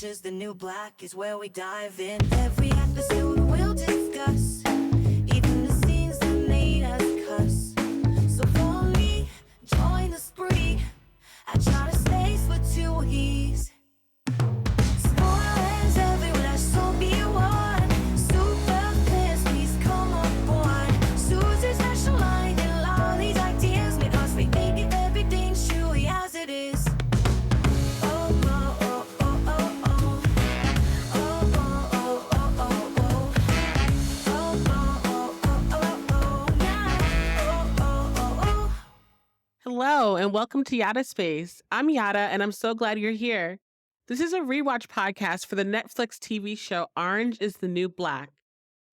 Orange is the New Black is where we dive in. Every episode we'll discuss, even the scenes that made us cuss. So follow me, join the spree. I try to space for 2 E's. Spoilers everywhere, so be warned. Super fans, please come on board. Susie's special line and all these ideas because we make it everything truly as it is. Hello and welcome to Yadda Space. I'm Yadda and I'm so glad you're here. This is a rewatch podcast for the Netflix TV show Orange is the New Black.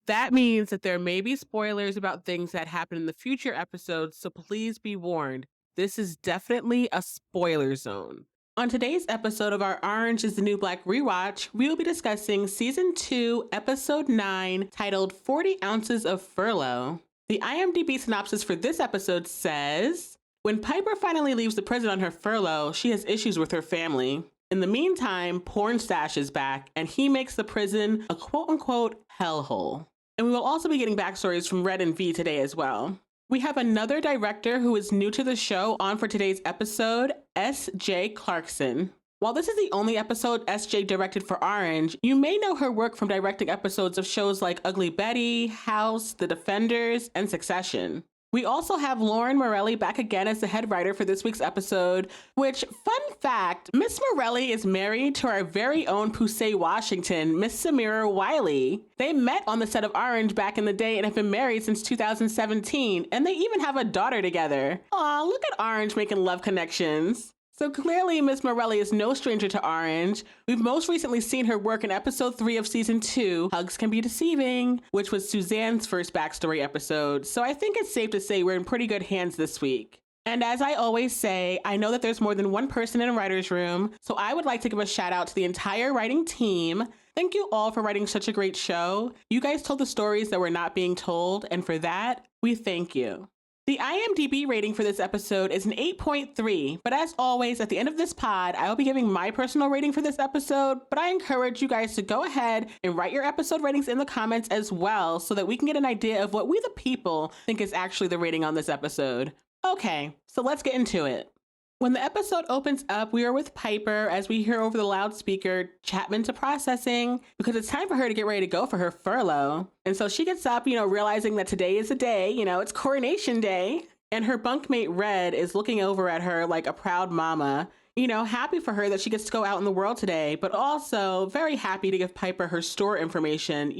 That means that there may be spoilers about things that happen in the future episodes, so please be warned. This is definitely a spoiler zone. On today's episode of our Orange is the New Black rewatch, we will be discussing Season 2, Episode 9, titled 40 Ounces of Furlough. The IMDb synopsis for this episode says, when Piper finally leaves the prison on her furlough, she has issues with her family. In the meantime, Porn Stash is back, and he makes the prison a quote-unquote hellhole. And we will also be getting backstories from Red and Vee today as well. We have another director who is new to the show on for today's episode, S.J. Clarkson. While this is the only episode S.J. directed for Orange, you may know her work from directing episodes of shows like Ugly Betty, House, The Defenders, and Succession. We also have Lauren Morelli back again as the head writer for this week's episode, which, fun fact, Miss Morelli is married to our very own Poussey, Washington, Miss Samira Wiley. They met on the set of Orange back in the day and have been married since 2017, and they even have a daughter together. Aw, look at Orange making love connections. So clearly, Miss Morelli is no stranger to Orange. We've most recently seen her work in episode 3 of season 2, Hugs Can Be Deceiving, which was Suzanne's first backstory episode. So I think it's safe to say we're in pretty good hands this week. And as I always say, I know that there's more than one person in a writer's room, so I would like to give a shout out to the entire writing team. Thank you all for writing such a great show. You guys told the stories that were not being told, and for that, we thank you. The IMDb rating for this episode is an 8.3, but as always, at the end of this pod, I will be giving my personal rating for this episode, but I encourage you guys to go ahead and write your episode ratings in the comments as well so that we can get an idea of what we the people think is actually the rating on this episode. Okay, so let's get into it. When the episode opens up, we are with Piper as we hear over the loudspeaker, Chapman to processing, because it's time for her to get ready to go for her furlough. And so she gets up, realizing that today is the day, it's coronation day. And her bunkmate Red is looking over at her like a proud mama, happy for her that she gets to go out in the world today, but also very happy to give Piper her store information,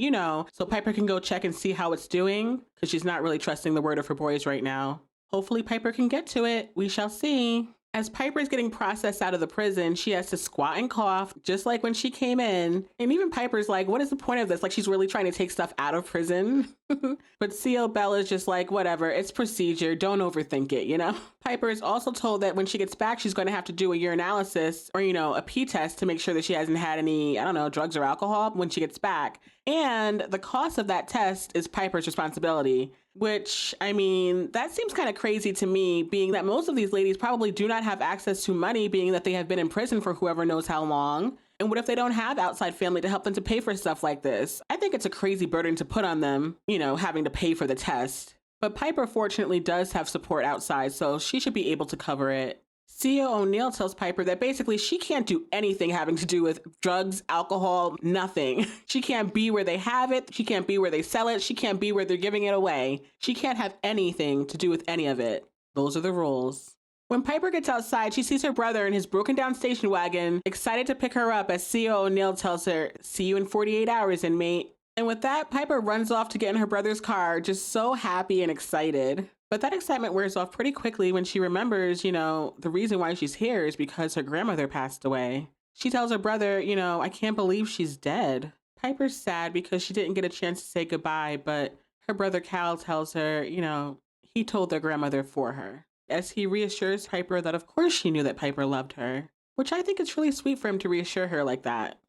so Piper can go check and see how it's doing, because she's not really trusting the word of her boys right now. Hopefully Piper can get to it. We shall see. As Piper's getting processed out of the prison, she has to squat and cough, just like when she came in. And even Piper's like, what is the point of this? Like, she's really trying to take stuff out of prison. But C.O. Bella's just like, whatever, it's procedure. Don't overthink it, Piper is also told that when she gets back, she's going to have to do a urinalysis or, a pee test to make sure that she hasn't had any, drugs or alcohol when she gets back. And the cost of that test is Piper's responsibility, which, that seems kind of crazy to me, being that most of these ladies probably do not have access to money, being that they have been in prison for whoever knows how long. And what if they don't have outside family to help them to pay for stuff like this? I think it's a crazy burden to put on them, having to pay for the test. But Piper fortunately does have support outside, so she should be able to cover it. C.O. O'Neill tells Piper that basically she can't do anything having to do with drugs, alcohol, nothing. She can't be where they have it. She can't be where they sell it. She can't be where they're giving it away. She can't have anything to do with any of it. Those are the rules. When Piper gets outside, she sees her brother in his broken down station wagon, excited to pick her up as C.O. O'Neill tells her, "See you in 48 hours, inmate." And with that, Piper runs off to get in her brother's car, just so happy and excited. But that excitement wears off pretty quickly when she remembers, the reason why she's here is because her grandmother passed away. She tells her brother, I can't believe she's dead. Piper's sad because she didn't get a chance to say goodbye, but her brother Cal tells her, he told their grandmother for her, as he reassures Piper that of course she knew that Piper loved her, which I think it's really sweet for him to reassure her like that.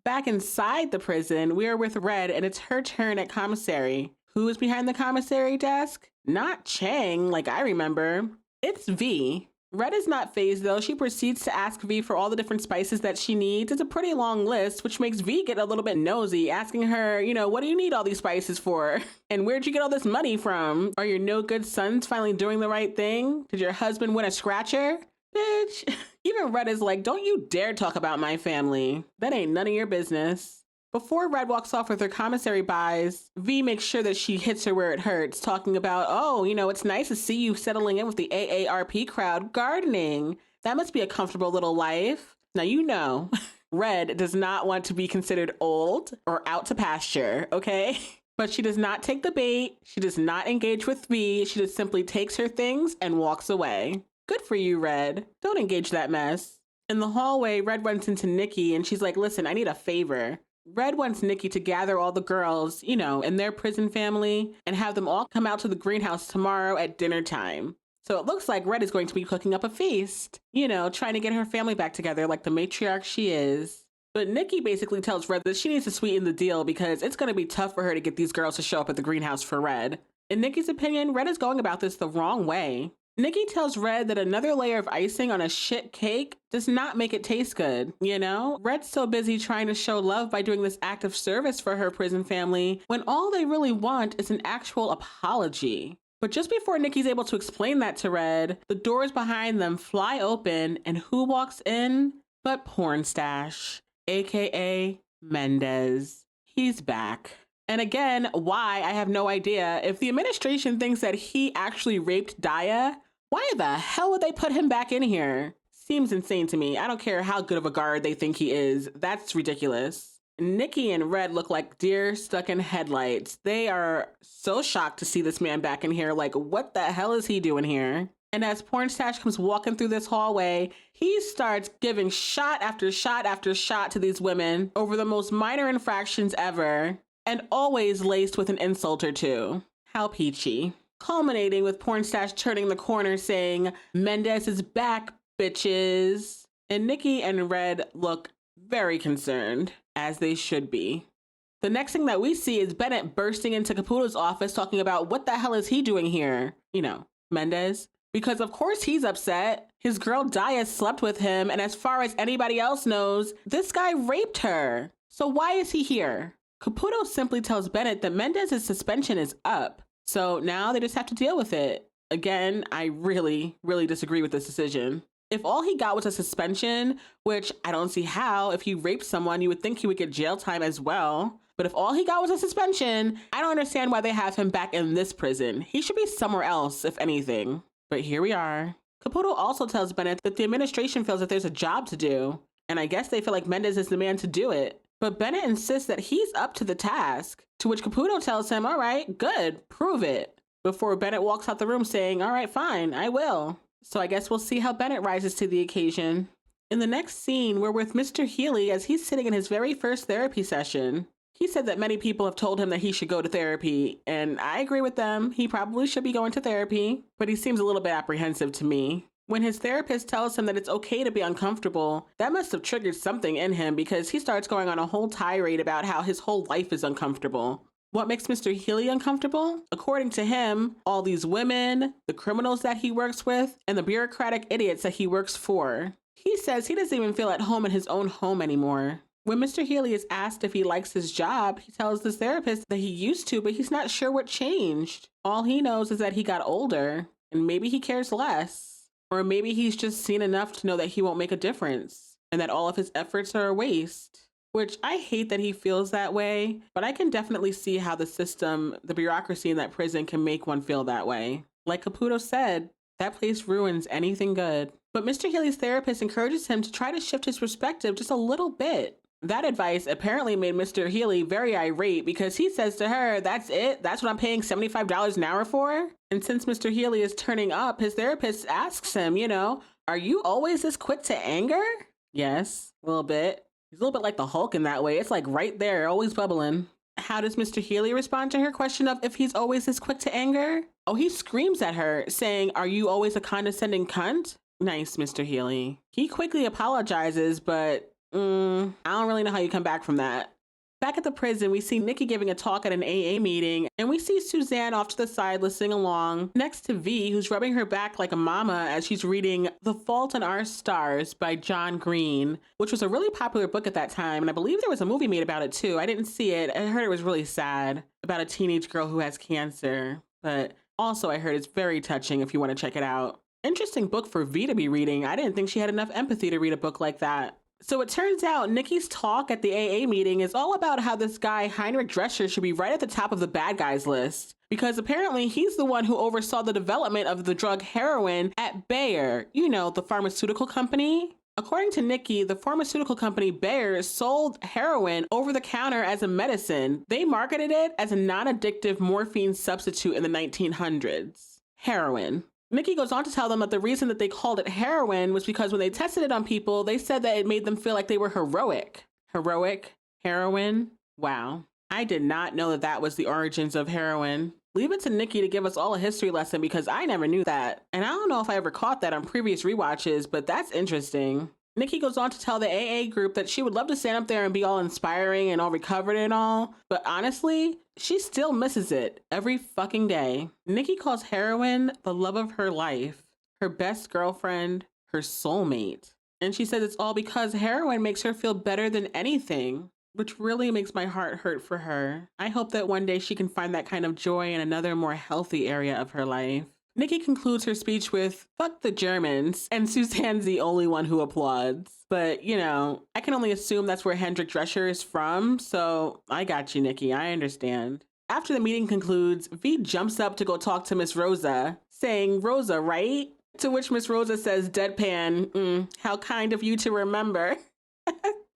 Back inside the prison, we are with Red, and it's her turn at commissary. Who is behind the commissary desk? Not Chang, like I remember. It's V. Red is not phased though. She proceeds to ask Vee for all the different spices that she needs. It's a pretty long list, which makes Vee get a little bit nosy, asking her, what do you need all these spices for? And where'd you get all this money from? Are your no good sons finally doing the right thing? Did your husband win a scratcher? Bitch. Even Red is like, don't you dare talk about my family. That ain't none of your business. Before Red walks off with her commissary buys, Vee makes sure that she hits her where it hurts, talking about, it's nice to see you settling in with the AARP crowd gardening. That must be a comfortable little life. Now, Red does not want to be considered old or out to pasture, okay? But she does not take the bait. She does not engage with Vee. She just simply takes her things and walks away. Good for you, Red. Don't engage that mess. In the hallway, Red runs into Nicky and she's like, listen, I need a favor. Red wants Nicky to gather all the girls, in their prison family and have them all come out to the greenhouse tomorrow at dinner time. So it looks like Red is going to be cooking up a feast, trying to get her family back together like the matriarch she is. But Nicky basically tells Red that she needs to sweeten the deal because it's going to be tough for her to get these girls to show up at the greenhouse for Red. In Nicky's opinion, Red is going about this the wrong way. Nicky tells Red that another layer of icing on a shit cake does not make it taste good, Red's so busy trying to show love by doing this act of service for her prison family when all they really want is an actual apology. But just before Nicky's able to explain that to Red, the doors behind them fly open and who walks in but Pornstash, aka Mendez. He's back. And again, why, I have no idea. If the administration thinks that he actually raped Daya, why the hell would they put him back in here? Seems insane to me. I don't care how good of a guard they think he is. That's ridiculous. Nicky and Red look like deer stuck in headlights. They are so shocked to see this man back in here. Like, what the hell is he doing here? And as Pornstash comes walking through this hallway, he starts giving shot after shot after shot to these women over the most minor infractions ever. And always laced with an insult or two. How peachy. Culminating with Pornstash turning the corner saying, Mendez is back, bitches. And Nicky and Red look very concerned, as they should be. The next thing that we see is Bennett bursting into Caputo's office talking about what the hell is he doing here? Mendez. Because of course he's upset. His girl Daya slept with him, and as far as anybody else knows, this guy raped her. So why is he here? Caputo simply tells Bennett that Mendez's suspension is up, so now they just have to deal with it. Again, I really, really disagree with this decision. If all he got was a suspension, which I don't see how, if you raped someone, you would think he would get jail time as well. But if all he got was a suspension, I don't understand why they have him back in this prison. He should be somewhere else, if anything. But here we are. Caputo also tells Bennett that the administration feels that there's a job to do, and I guess they feel like Mendez is the man to do it. But Bennett insists that he's up to the task, to which Caputo tells him, all right, good, prove it. Before Bennett walks out the room saying, all right, fine, I will. So I guess we'll see how Bennett rises to the occasion. In the next scene, we're with Mr. Healy as he's sitting in his very first therapy session. He said that many people have told him that he should go to therapy, and I agree with them. He probably should be going to therapy, but he seems a little bit apprehensive to me. When his therapist tells him that it's okay to be uncomfortable, that must have triggered something in him because he starts going on a whole tirade about how his whole life is uncomfortable. What makes Mr. Healy uncomfortable? According to him, all these women, the criminals that he works with, and the bureaucratic idiots that he works for. He says he doesn't even feel at home in his own home anymore. When Mr. Healy is asked if he likes his job, he tells this therapist that he used to, but he's not sure what changed. All he knows is that he got older, and maybe he cares less. Or maybe he's just seen enough to know that he won't make a difference and that all of his efforts are a waste. Which I hate that he feels that way, but I can definitely see how the system, the bureaucracy in that prison can make one feel that way. Like Caputo said, that place ruins anything good. But Mr. Healy's therapist encourages him to try to shift his perspective just a little bit. That advice apparently made Mr. Healy very irate because he says to her, that's it? That's what I'm paying $75 an hour for? And since Mr. Healy is turning up, his therapist asks him, are you always this quick to anger? Yes, a little bit. He's a little bit like the Hulk in that way. It's like right there, always bubbling. How does Mr. Healy respond to her question of if he's always this quick to anger? Oh, he screams at her saying, are you always a condescending cunt? Nice, Mr. Healy. He quickly apologizes, but I don't really know how you come back from that. Back at the prison, we see Nicky giving a talk at an AA meeting, and we see Suzanne off to the side listening along, next to V, who's rubbing her back like a mama as she's reading The Fault in Our Stars by John Green, which was a really popular book at that time, and I believe there was a movie made about it too. I didn't see it. I heard it was really sad, about a teenage girl who has cancer, but also I heard it's very touching if you want to check it out. Interesting book for V to be reading. I didn't think she had enough empathy to read a book like that. So it turns out Nicky's talk at the AA meeting is all about how this guy, Heinrich Drescher, should be right at the top of the bad guys list. Because apparently he's the one who oversaw the development of the drug heroin at Bayer, you know, the pharmaceutical company. According to Nicky, the pharmaceutical company Bayer sold heroin over the counter as a medicine. They marketed it as a non-addictive morphine substitute in the 1900s. Heroin. Nicky goes on to tell them that the reason that they called it heroin was because when they tested it on people, they said that it made them feel like they were heroic. Heroic? Heroin? Wow. I did not know that that was the origins of heroin. Leave it to Nicky to give us all a history lesson because I never knew that. And I don't know if I ever caught that on previous rewatches, but that's interesting. Nicky goes on to tell the AA group that she would love to stand up there and be all inspiring and all recovered and all, but honestly, she still misses it every fucking day. Nicky calls heroin the love of her life, her best girlfriend, her soulmate. And she says it's all because heroin makes her feel better than anything, which really makes my heart hurt for her. I hope that one day she can find that kind of joy in another more healthy area of her life. Nicky concludes her speech with, "Fuck the Germans," and Suzanne's the only one who applauds. But, you know, I can only assume that's where Heinrich Drescher is from, so I got you, Nicky, I understand. After the meeting concludes, V jumps up to go talk to Miss Rosa, saying, "Rosa, right?" To which Miss Rosa says, deadpan, "How kind of you to remember."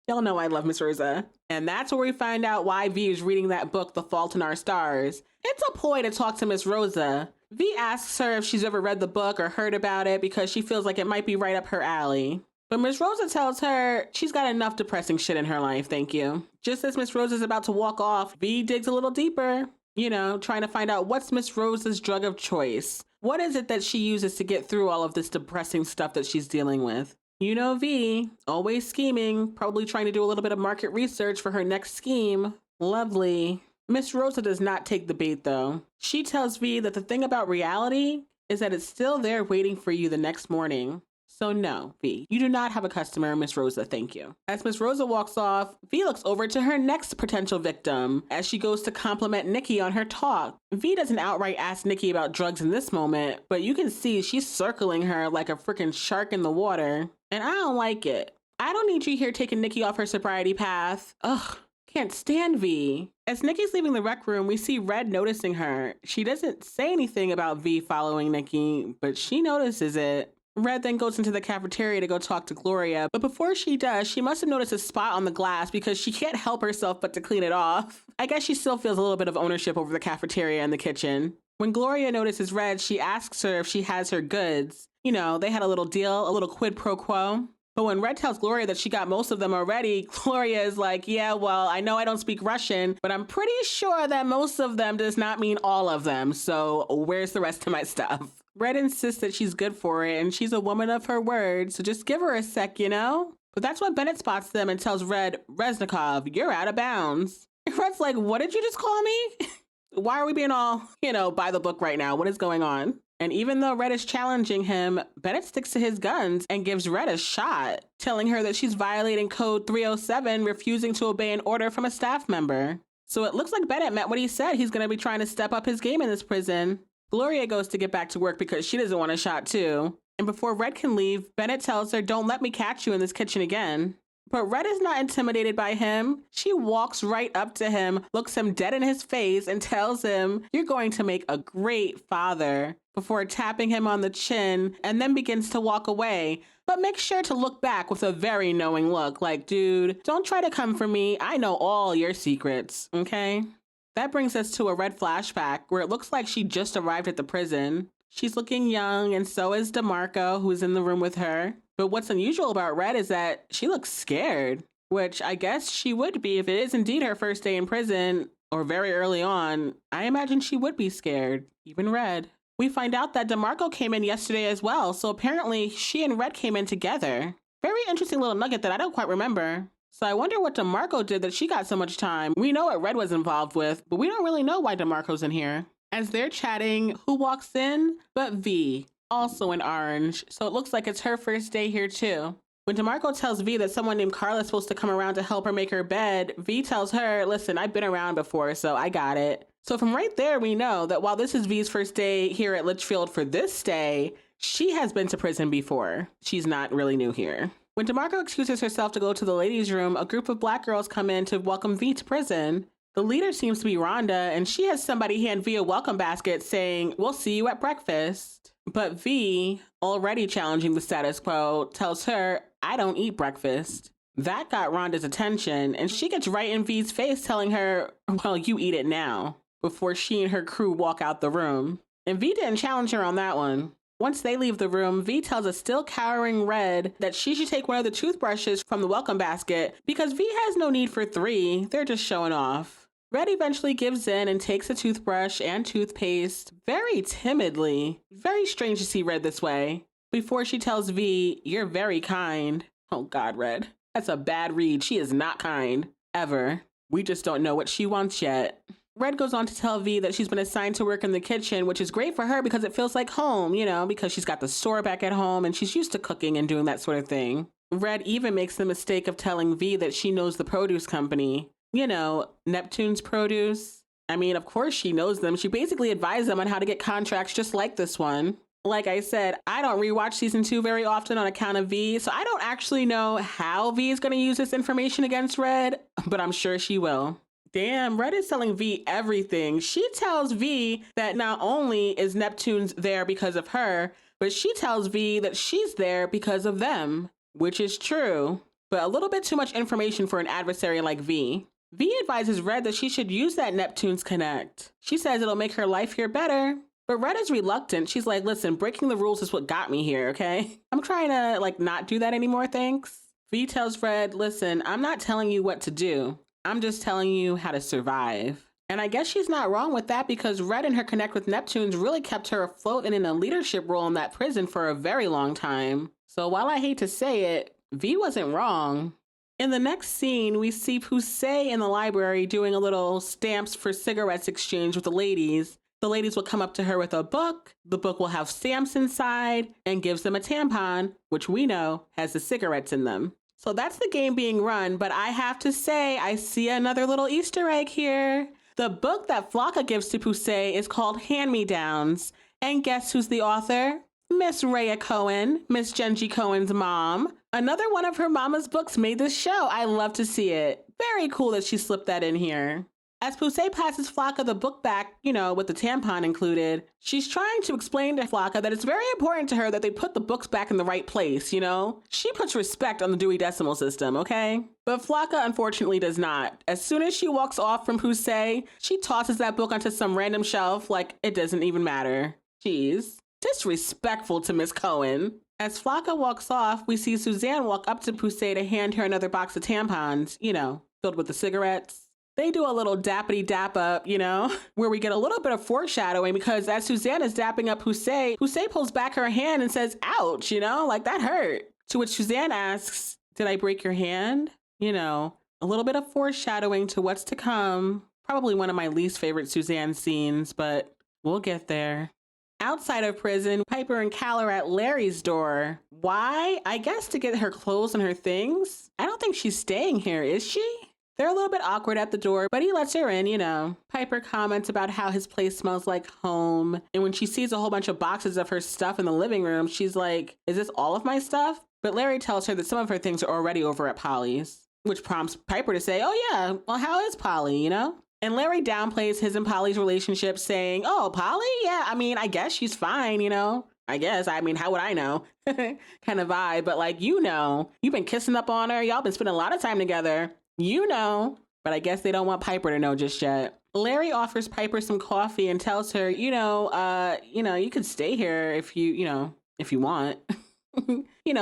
Y'all know I love Miss Rosa. And that's where we find out why V is reading that book, The Fault in Our Stars. It's a ploy to talk to Miss Rosa. V asks her if she's ever read the book or heard about it because she feels like it might be right up her alley. But Miss Rosa tells her she's got enough depressing shit in her life, thank you. Just as Miss Rosa's about to walk off, V digs a little deeper, you know, trying to find out what's Miss Rosa's drug of choice. What is it that she uses to get through all of this depressing stuff that she's dealing with? You know V, always scheming, probably trying to do a little bit of market research for her next scheme. Lovely. Miss Rosa does not take the bait though. She tells V that the thing about reality is that it's still there waiting for you the next morning. So no, V, you do not have a customer, Miss Rosa, thank you. As Miss Rosa walks off, V looks over to her next potential victim as she goes to compliment Nicky on her talk. V doesn't outright ask Nicky about drugs in this moment, but you can see she's circling her like a freaking shark in the water. And I don't like it. I don't need you here taking Nicky off her sobriety path. Ugh, can't stand V. As Nicky's leaving the rec room, we see Red noticing her. She doesn't say anything about V following Nicky, but she notices it. Red then goes into the cafeteria to go talk to Gloria, but before she does, she must have noticed a spot on the glass because she can't help herself but to clean it off. I guess she still feels a little bit of ownership over the cafeteria and the kitchen. When Gloria notices Red, she asks her if she has her goods. You know, they had a little deal, a little quid pro quo. But when Red tells Gloria that she got most of them already, Gloria is like, yeah, well, I know I don't speak Russian, but I'm pretty sure that most of them does not mean all of them. So where's the rest of my stuff? Red insists that she's good for it and she's a woman of her word. So just give her a sec, you know? But that's when Bennett spots them and tells Red, "Reznikov, you're out of bounds." Red's like, "What did you just call me?" Why are we being all, you know, by the book right now? What is going on? And even though Red is challenging him, Bennett sticks to his guns and gives Red a shot, telling her that she's violating code 307, refusing to obey an order from a staff member. So it looks like Bennett meant what he said. He's going to be trying to step up his game in this prison. Gloria goes to get back to work because she doesn't want a shot too. And before Red can leave, Bennett tells her, "Don't let me catch you in this kitchen again." But Red is not intimidated by him. She walks right up to him, looks him dead in his face, and tells him, "You're going to make a great father," before tapping him on the chin, and then begins to walk away. But make sure to look back with a very knowing look, like, "Dude, don't try to come for me. I know all your secrets," okay? That brings us to a Red flashback where it looks like she just arrived at the prison. She's looking young, and so is DeMarco, who's in the room with her. But what's unusual about Red is that she looks scared, which I guess she would be if it is indeed her first day in prison, or very early on. I imagine she would be scared, even Red. We find out that DeMarco came in yesterday as well, so apparently she and Red came in together. Very interesting little nugget that I don't quite remember. So I wonder what DeMarco did that she got so much time. We know what Red was involved with, but we don't really know why DeMarco's in here. As they're chatting, who walks in? But V, also in orange. So it looks like it's her first day here too. When DeMarco tells V that someone named Carla's supposed to come around to help her make her bed, V tells her, listen, I've been around before, so I got it. So from right there, we know that while this is V's first day here at Litchfield for this day, she has been to prison before. She's not really new here. When DeMarco excuses herself to go to the ladies' room, a group of black girls come in to welcome V to prison. The leader seems to be Rhonda, and she has somebody hand V a welcome basket saying, we'll see you at breakfast. But V, already challenging the status quo, tells her, I don't eat breakfast. That got Rhonda's attention, and she gets right in V's face telling her, well, you eat it now, before she and her crew walk out the room. And V didn't challenge her on that one. Once they leave the room, V tells a still cowering Red that she should take one of the toothbrushes from the welcome basket because V has no need for 3. They're just showing off. Red eventually gives in and takes a toothbrush and toothpaste very timidly. Very strange to see Red this way. Before she tells V, you're very kind. Oh God, Red. That's a bad read. She is not kind. Ever. We just don't know what she wants yet. Red goes on to tell V that she's been assigned to work in the kitchen, which is great for her because it feels like home, you know, because she's got the store back at home and she's used to cooking and doing that sort of thing. Red even makes the mistake of telling V that she knows the produce company. You know, Neptune's Produce. I mean, of course she knows them. She basically advised them on how to get contracts just like this one. Like I said, I don't rewatch season 2 very often on account of V, so I don't actually know how V is going to use this information against Red, but I'm sure she will. Damn, Red is telling V everything. She tells V that not only is Neptune's there because of her, but she tells V that she's there because of them, which is true, but a little bit too much information for an adversary like V. V advises Red that she should use that Neptune's Connect. She says it'll make her life here better, but Red is reluctant. She's like, listen, breaking the rules is what got me here, okay? I'm trying to not do that anymore, thanks. V tells Red, listen, I'm not telling you what to do. I'm just telling you how to survive. And I guess she's not wrong with that because Red and her connect with Neptune's really kept her afloat and in a leadership role in that prison for a very long time. So while I hate to say it, V wasn't wrong. In the next scene, we see Poussey in the library doing a little stamps for cigarettes exchange with the ladies. The ladies will come up to her with a book. The book will have stamps inside and gives them a tampon, which we know has the cigarettes in them. So that's the game being run, but I have to say, I see another little Easter egg here. The book that Flocka gives to Poussey is called Hand-Me-Downs. And guess who's the author? Miss Rhea Cohen, Miss Genji Cohen's mom. Another one of her mama's books made this show. I love to see it. Very cool that she slipped that in here. As Poussey passes Flocka the book back, with the tampon included, she's trying to explain to Flocka that it's very important to her that they put the books back in the right place, She puts respect on the Dewey Decimal System, okay? But Flocka unfortunately does not. As soon as she walks off from Poussey, she tosses that book onto some random shelf like it doesn't even matter. Jeez. Disrespectful to Miss Cohen. As Flocka walks off, we see Suzanne walk up to Poussey to hand her another box of tampons, filled with the cigarettes. They do a little dappity dap up, where we get a little bit of foreshadowing because as Suzanne is dapping up Poussey pulls back her hand and says, ouch, that hurt. To which Suzanne asks, did I break your hand? A little bit of foreshadowing to what's to come. Probably one of my least favorite Suzanne scenes, but we'll get there. Outside of prison, Piper and Cal are at Larry's door. Why? I guess to get her clothes and her things. I don't think she's staying here, is she? They're a little bit awkward at the door, but he lets her in, Piper comments about how his place smells like home. And when she sees a whole bunch of boxes of her stuff in the living room, she's like, is this all of my stuff? But Larry tells her that some of her things are already over at Polly's, which prompts Piper to say, oh yeah, well, how is Polly, And Larry downplays his and Polly's relationship saying, oh, Polly? Yeah, I guess she's fine, I guess. How would I know? Kind of vibe. But you've been kissing up on her. Y'all been spending a lot of time together. But I guess they don't want Piper to know just yet. Larry offers Piper some coffee and tells her, you could stay here if you want,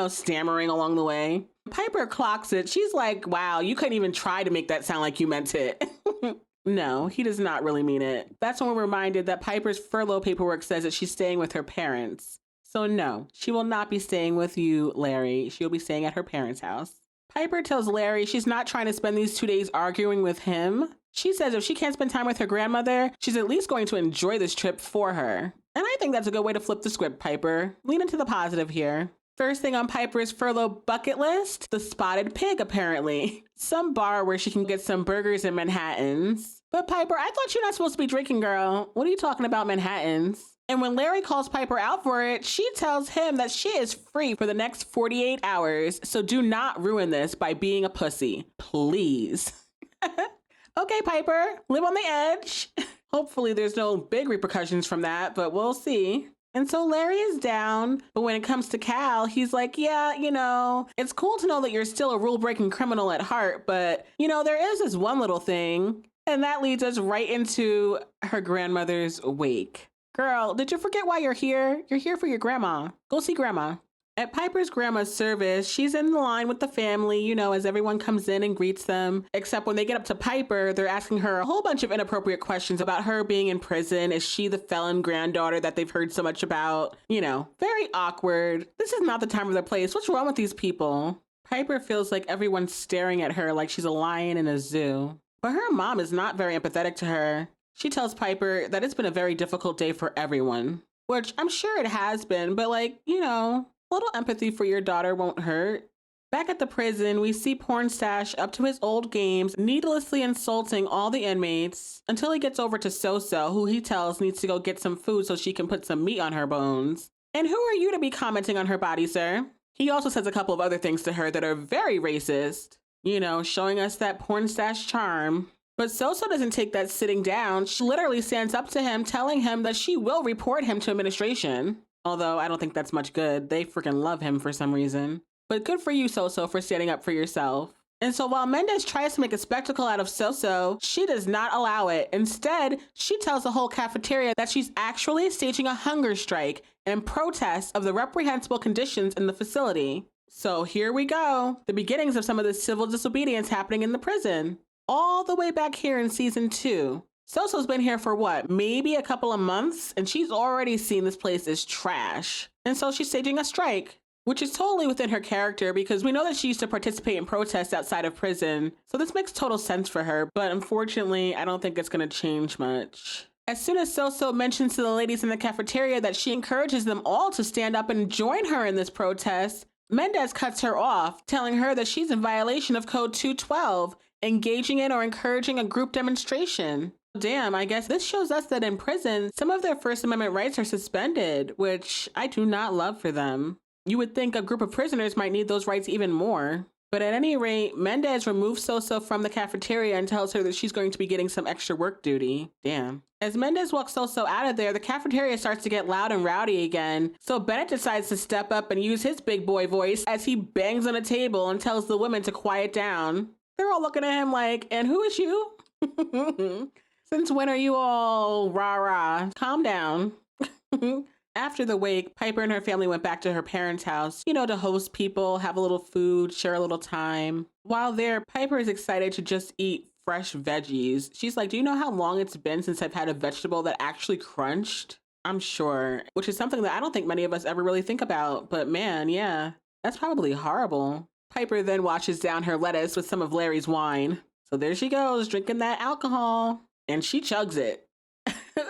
stammering along the way. Piper clocks it. She's like, wow, you couldn't even try to make that sound like you meant it. No, he does not really mean it. That's when we're reminded that Piper's furlough paperwork says that she's staying with her parents. So no, she will not be staying with you, Larry. She'll be staying at her parents' house. Piper tells Larry she's not trying to spend these 2 days arguing with him. She says if she can't spend time with her grandmother, she's at least going to enjoy this trip for her. And I think that's a good way to flip the script, Piper. Lean into the positive here. First thing on Piper's furlough bucket list, the Spotted Pig, apparently. Some bar where she can get some burgers and Manhattans. But Piper, I thought you're not supposed to be drinking, girl. What are you talking about, Manhattans? And when Larry calls Piper out for it, she tells him that she is free for the next 48 hours, so do not ruin this by being a pussy. Please. Okay, Piper, live on the edge. Hopefully there's no big repercussions from that, but we'll see. And so Larry is down, but when it comes to Cal, he's like, yeah, it's cool to know that you're still a rule-breaking criminal at heart, but, there is this one little thing. And that leads us right into her grandmother's wake. Girl, did you forget why you're here? You're here for your grandma. Go see grandma. At Piper's grandma's service, she's in the line with the family, as everyone comes in and greets them. Except when they get up to Piper, they're asking her a whole bunch of inappropriate questions about her being in prison. Is she the felon granddaughter that they've heard so much about? Very awkward. This is not the time or the place. What's wrong with these people? Piper feels like everyone's staring at her like she's a lion in a zoo. But her mom is not very empathetic to her. She tells Piper that it's been a very difficult day for everyone, which I'm sure it has been, but a little empathy for your daughter won't hurt. Back at the prison, we see Pornstash up to his old games, needlessly insulting all the inmates until he gets over to Soso, who he tells needs to go get some food so she can put some meat on her bones. And who are you to be commenting on her body, sir? He also says a couple of other things to her that are very racist, showing us that Pornstash charm. But Soso doesn't take that sitting down. She literally stands up to him, telling him that she will report him to administration. Although I don't think that's much good. They freaking love him for some reason. But good for you, Soso, for standing up for yourself. And so while Mendez tries to make a spectacle out of Soso, she does not allow it. Instead, she tells the whole cafeteria that she's actually staging a hunger strike in protest of the reprehensible conditions in the facility. So here we go. The beginnings of some of this civil disobedience happening in the prison. All the way back here in season 2. Soso's been here for what, maybe a couple of months, and she's already seen this place is trash. And so she's staging a strike, which is totally within her character because we know that she used to participate in protests outside of prison. So this makes total sense for her, but unfortunately, I don't think it's gonna change much. As soon as Soso mentions to the ladies in the cafeteria that she encourages them all to stand up and join her in this protest, Mendez cuts her off, telling her that she's in violation of Code 212, engaging in or encouraging a group demonstration. Damn, I guess this shows us that in prison, some of their First Amendment rights are suspended, which I do not love for them. You would think a group of prisoners might need those rights even more. But at any rate, Mendez removes Soso from the cafeteria and tells her that she's going to be getting some extra work duty. Damn. As Mendez walks Soso out of there, the cafeteria starts to get loud and rowdy again. So Bennett decides to step up and use his big boy voice as he bangs on a table and tells the women to quiet down. They're all looking at him like, and who is you? Since when are you all rah-rah? Calm down. After the wake, Piper and her family went back to her parents' house, to host people, have a little food, share a little time. While there, Piper is excited to just eat fresh veggies. She's like, do you know how long it's been since I've had a vegetable that actually crunched? I'm sure, which is something that I don't think many of us ever really think about. But man, yeah, that's probably horrible. Piper then washes down her lettuce with some of Larry's wine. So there she goes, drinking that alcohol. And she chugs it,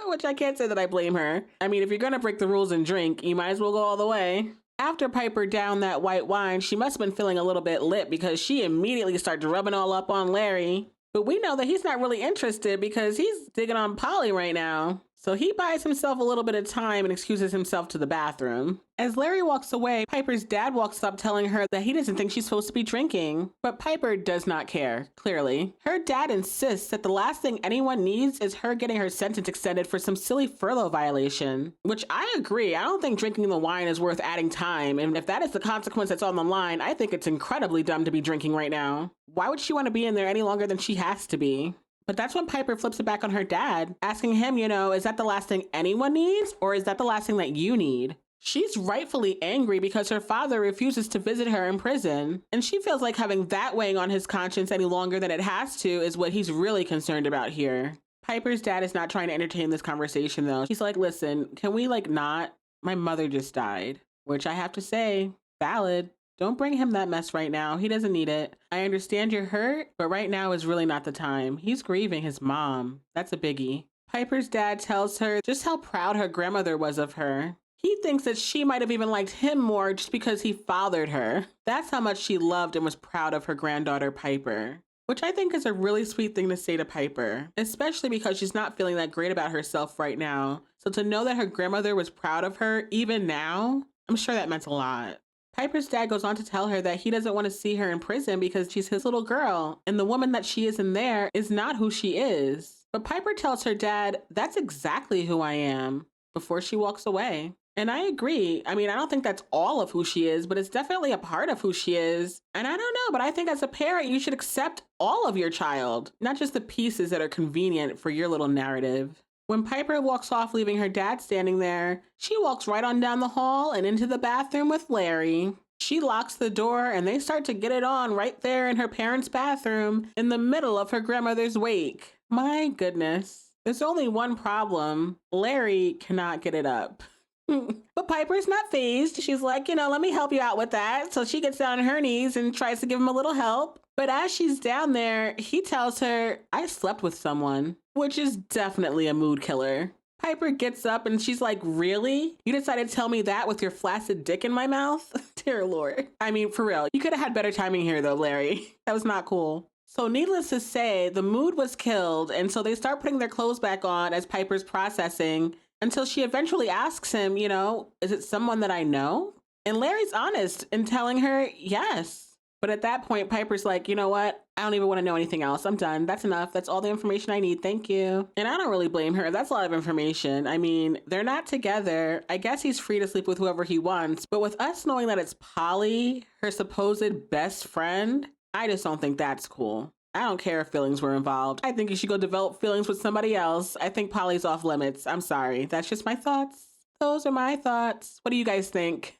which I can't say that I blame her. I mean, if you're going to break the rules and drink, you might as well go all the way. After Piper downed that white wine, she must have been feeling a little bit lit because she immediately started rubbing all up on Larry. But we know that he's not really interested because he's digging on Polly right now. So he buys himself a little bit of time and excuses himself to the bathroom. As Larry walks away, Piper's dad walks up telling her that he doesn't think she's supposed to be drinking. But Piper does not care, clearly. Her dad insists that the last thing anyone needs is her getting her sentence extended for some silly furlough violation. Which I agree, I don't think drinking the wine is worth adding time. And if that is the consequence that's on the line, I think it's incredibly dumb to be drinking right now. Why would she want to be in there any longer than she has to be? But that's when Piper flips it back on her dad, asking him, is that the last thing anyone needs? Or is that the last thing that you need? She's rightfully angry because her father refuses to visit her in prison. And she feels like having that weighing on his conscience any longer than it has to is what he's really concerned about here. Piper's dad is not trying to entertain this conversation though. He's like, listen, can we not? My mother just died. Which I have to say, valid. Don't bring him that mess right now. He doesn't need it. I understand you're hurt, but right now is really not the time. He's grieving his mom. That's a biggie. Piper's dad tells her just how proud her grandmother was of her. He thinks that she might have even liked him more just because he fathered her. That's how much she loved and was proud of her granddaughter, Piper. Which I think is a really sweet thing to say to Piper, especially because she's not feeling that great about herself right now. So to know that her grandmother was proud of her, even now, I'm sure that meant a lot. Piper's dad goes on to tell her that he doesn't want to see her in prison because she's his little girl, and the woman that she is in there is not who she is. But Piper tells her dad, that's exactly who I am, before she walks away. And I agree. I mean, I don't think that's all of who she is, but it's definitely a part of who she is. And I don't know, but I think as a parent, you should accept all of your child, not just the pieces that are convenient for your little narrative. When Piper walks off, leaving her dad standing there, she walks right on down the hall and into the bathroom with Larry. She locks the door and they start to get it on right there in her parents' bathroom in the middle of her grandmother's wake. My goodness. There's only one problem. Larry cannot get it up. But Piper's not fazed. She's like, let me help you out with that. So she gets down on her knees and tries to give him a little help. But as she's down there, he tells her, I slept with someone, which is definitely a mood killer. Piper gets up and she's like, really? You decided to tell me that with your flaccid dick in my mouth? Dear Lord. I mean, for real. You could have had better timing here though, Larry. That was not cool. So needless to say, the mood was killed. And so they start putting their clothes back on as Piper's processing, until she eventually asks him, is it someone that I know? And Larry's honest in telling her yes. But at that point, Piper's like, you know what? I don't even want to know anything else. I'm done. That's enough. That's all the information I need. Thank you. And I don't really blame her. That's a lot of information. I mean, they're not together. I guess he's free to sleep with whoever he wants. But with us knowing that it's Polly, her supposed best friend, I just don't think that's cool. I don't care if feelings were involved. I think you should go develop feelings with somebody else. I think Polly's off limits. I'm sorry. That's just my thoughts. Those are my thoughts. What do you guys think?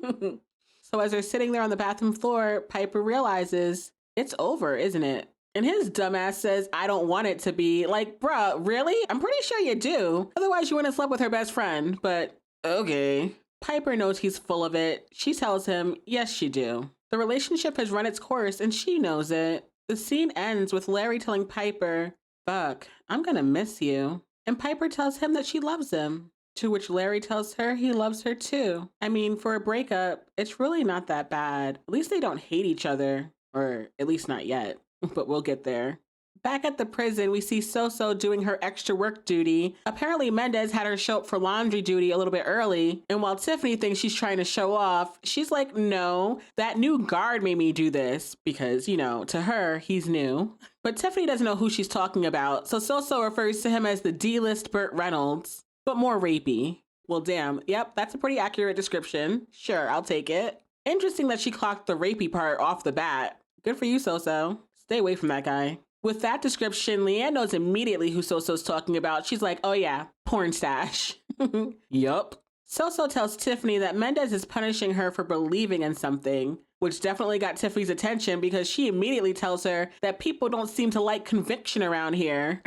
So as they're sitting there on the bathroom floor, Piper realizes it's over, isn't it? And his dumbass says, I don't want it to be. Like, bruh, really? I'm pretty sure you do. Otherwise you wouldn't have slept with her best friend. But okay. Piper knows he's full of it. She tells him, yes, you do. The relationship has run its course and she knows it. The scene ends with Larry telling Piper, fuck, I'm gonna miss you. And Piper tells him that she loves him. To which Larry tells her he loves her too. I mean, for a breakup, it's really not that bad. At least they don't hate each other. Or at least not yet. But we'll get there. Back at the prison, we see Soso doing her extra work duty. Apparently, Mendez had her show up for laundry duty a little bit early. And while Tiffany thinks she's trying to show off, she's like, no, that new guard made me do this. Because, to her, he's new. But Tiffany doesn't know who she's talking about. So Soso refers to him as the D-list Burt Reynolds, but more rapey. Well, damn. Yep, that's a pretty accurate description. Sure, I'll take it. Interesting that she clocked the rapey part off the bat. Good for you, Soso. Stay away from that guy. With that description, Leanne knows immediately who Soso's talking about. She's like, oh yeah, porn stash. Yup. Soso tells Tiffany that Mendez is punishing her for believing in something, which definitely got Tiffany's attention because she immediately tells her that people don't seem to like conviction around here.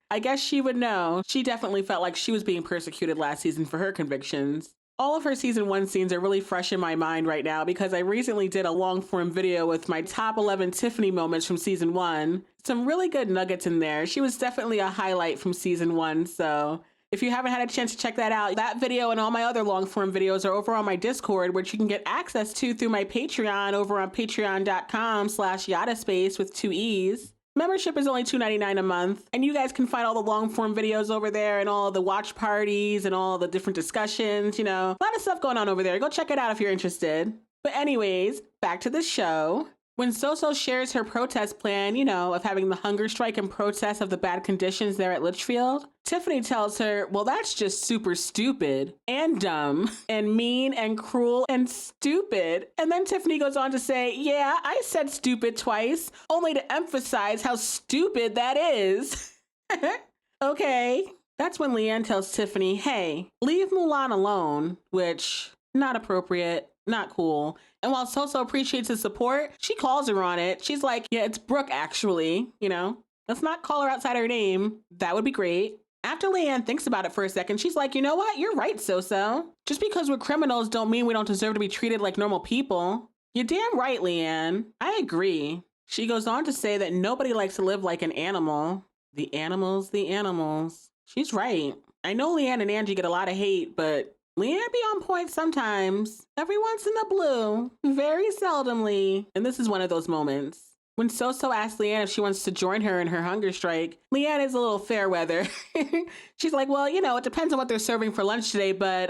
I guess she would know. She definitely felt like she was being persecuted last season for her convictions. All of her season 1 scenes are really fresh in my mind right now because I recently did a long form video with my top 11 Tiffany moments from season 1. Some really good nuggets in there. She was definitely a highlight from season 1. So if you haven't had a chance to check that out, that video and all my other long form videos are over on my Discord, which you can get access to through my Patreon over on patreon.com/Yadda Space with 2 E's. Membership is only $2.99 a month, and you guys can find all the long form videos over there and all the watch parties and all the different discussions, a lot of stuff going on over there. Go check it out if you're interested. But anyways, back to the show. When Soso shares her protest plan, of having the hunger strike and protest of the bad conditions there at Litchfield, Tiffany tells her, well, that's just super stupid and dumb and mean and cruel and stupid. And then Tiffany goes on to say, yeah, I said stupid twice, only to emphasize how stupid that is. Okay. That's when Leanne tells Tiffany, hey, leave Mulan alone, which, not appropriate, not cool. And while Soso appreciates his support, she calls her on it. She's like, yeah, it's Brooke, actually. Let's not call her outside her name. That would be great. After Leanne thinks about it for a second, she's like, you know what? You're right, Soso. Just because we're criminals don't mean we don't deserve to be treated like normal people. You're damn right, Leanne. I agree. She goes on to say that nobody likes to live like an animal. The animals, the animals. She's right. I know Leanne and Angie get a lot of hate, but Leanne be on point sometimes. Every once in a blue. Very seldomly. And this is one of those moments. When Soso asks Leanne if she wants to join her in her hunger strike, Leanne is a little fair weather. She's like, well, you know, it depends on what they're serving for lunch today, but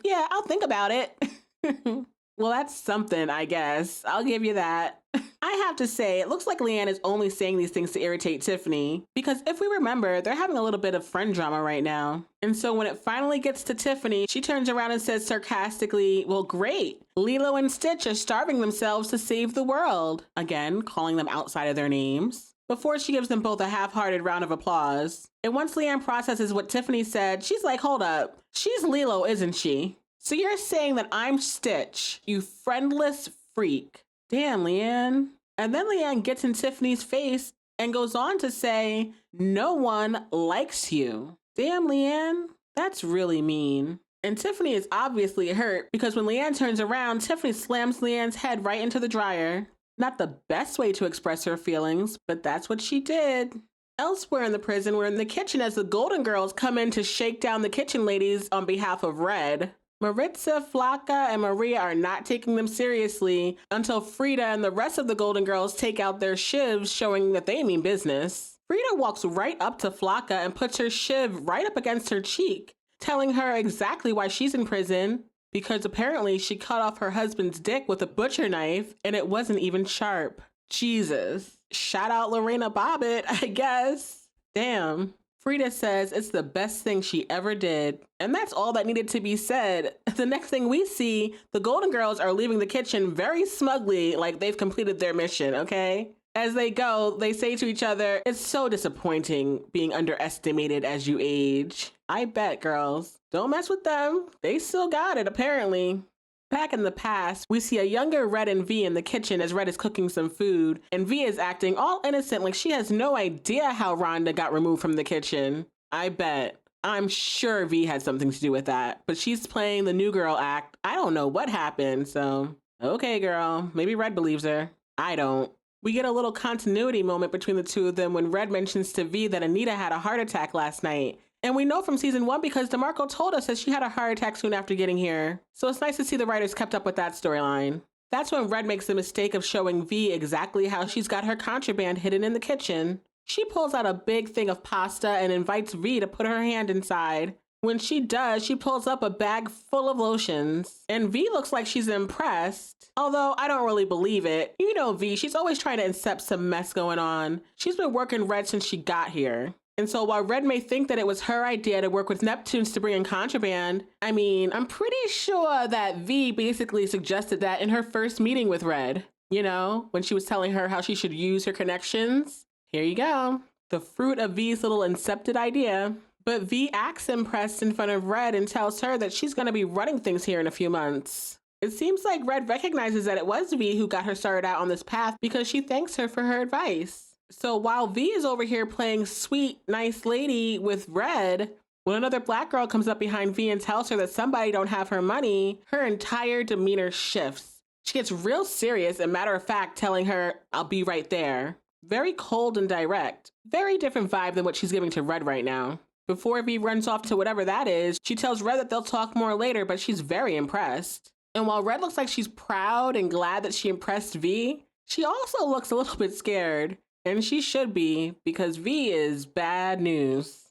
yeah, I'll think about it. Well, that's something, I guess. I'll give you that. I have to say, it looks like Leanne is only saying these things to irritate Tiffany, because if we remember, they're having a little bit of friend drama right now. And so when it finally gets to Tiffany, she turns around and says sarcastically, well, great. Lilo and Stitch are starving themselves to save the world. Again, calling them outside of their names. Before she gives them both a half-hearted round of applause. And once Leanne processes what Tiffany said, she's like, hold up. She's Lilo, isn't she? So you're saying that I'm Stitch, you friendless freak. Damn, Leanne. And then Leanne gets in Tiffany's face and goes on to say, no one likes you. Damn, Leanne. That's really mean. And Tiffany is obviously hurt because when Leanne turns around, Tiffany slams Leanne's head right into the dryer. Not the best way to express her feelings, but that's what she did. Elsewhere in the prison, we're in the kitchen as the Golden Girls come in to shake down the kitchen ladies on behalf of Red. Maritza, Flocka, and Maria are not taking them seriously until Frida and the rest of the Golden Girls take out their shivs, showing that they mean business. Frida walks right up to Flocka and puts her shiv right up against her cheek, telling her exactly why she's in prison, because apparently she cut off her husband's dick with a butcher knife and it wasn't even sharp. Jesus. Shout out Lorena Bobbitt, I guess. Damn. Frida says it's the best thing she ever did. And that's all that needed to be said. The next thing we see, the Golden Girls are leaving the kitchen very smugly, like they've completed their mission, okay? As they go, they say to each other, it's so disappointing being underestimated as you age. I bet, girls. Don't mess with them. They still got it, apparently. Back in the past, we see a younger Red and Vee in the kitchen as Red is cooking some food, and Vee is acting all innocent like she has no idea how Rhonda got removed from the kitchen. I bet. I'm sure Vee had something to do with that, but she's playing the new girl act. I don't know what happened, so okay, girl. Maybe Red believes her. I don't. We get a little continuity moment between the two of them when Red mentions to Vee that Anita had a heart attack last night. And we know from season 1 because DeMarco told us that she had a heart attack soon after getting here. So it's nice to see the writers kept up with that storyline. That's when Red makes the mistake of showing Vee exactly how she's got her contraband hidden in the kitchen. She pulls out a big thing of pasta and invites Vee to put her hand inside. When she does, she pulls up a bag full of lotions. And Vee looks like she's impressed. Although I don't really believe it. You know Vee, she's always trying to incept some mess going on. She's been working Red since she got here. And so while Red may think that it was her idea to work with Neptunes to bring in contraband, I mean, I'm pretty sure that Vee basically suggested that in her first meeting with Red. You know, when she was telling her how she should use her connections. Here you go. The fruit of Vee's little incepted idea. But Vee acts impressed in front of Red and tells her that she's going to be running things here in a few months. It seems like Red recognizes that it was Vee who got her started out on this path because she thanks her for her advice. So while Vee is over here playing sweet, nice lady with Red, when another black girl comes up behind Vee and tells her that somebody don't have her money, her entire demeanor shifts. She gets real serious and matter of fact telling her, I'll be right there. Very cold and direct. Very different vibe than what she's giving to Red right now. Before Vee runs off to whatever that is, she tells Red that they'll talk more later, but she's very impressed. And while Red looks like she's proud and glad that she impressed Vee, she also looks a little bit scared. And she should be, because Vee is bad news.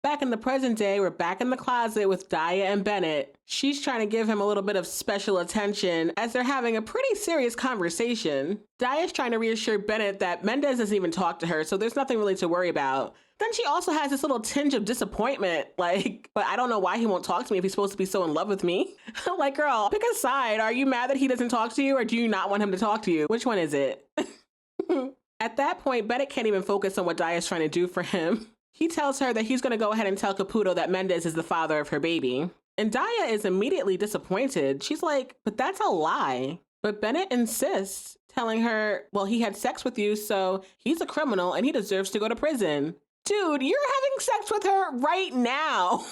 Back in the present day, we're back in the closet with Daya and Bennett. She's trying to give him a little bit of special attention as they're having a pretty serious conversation. Daya's trying to reassure Bennett that Mendez doesn't even talk to her, so there's nothing really to worry about. Then she also has this little tinge of disappointment, like, but I don't know why he won't talk to me if he's supposed to be so in love with me. Like, girl, pick a side. Are you mad that he doesn't talk to you, or do you not want him to talk to you? Which one is it? At that point, Bennett can't even focus on what Daya's trying to do for him. He tells her that he's going to go ahead and tell Caputo that Mendez is the father of her baby. And Daya is immediately disappointed. She's like, but that's a lie. But Bennett insists, telling her, well, he had sex with you, so he's a criminal and he deserves to go to prison. Dude, you're having sex with her right now.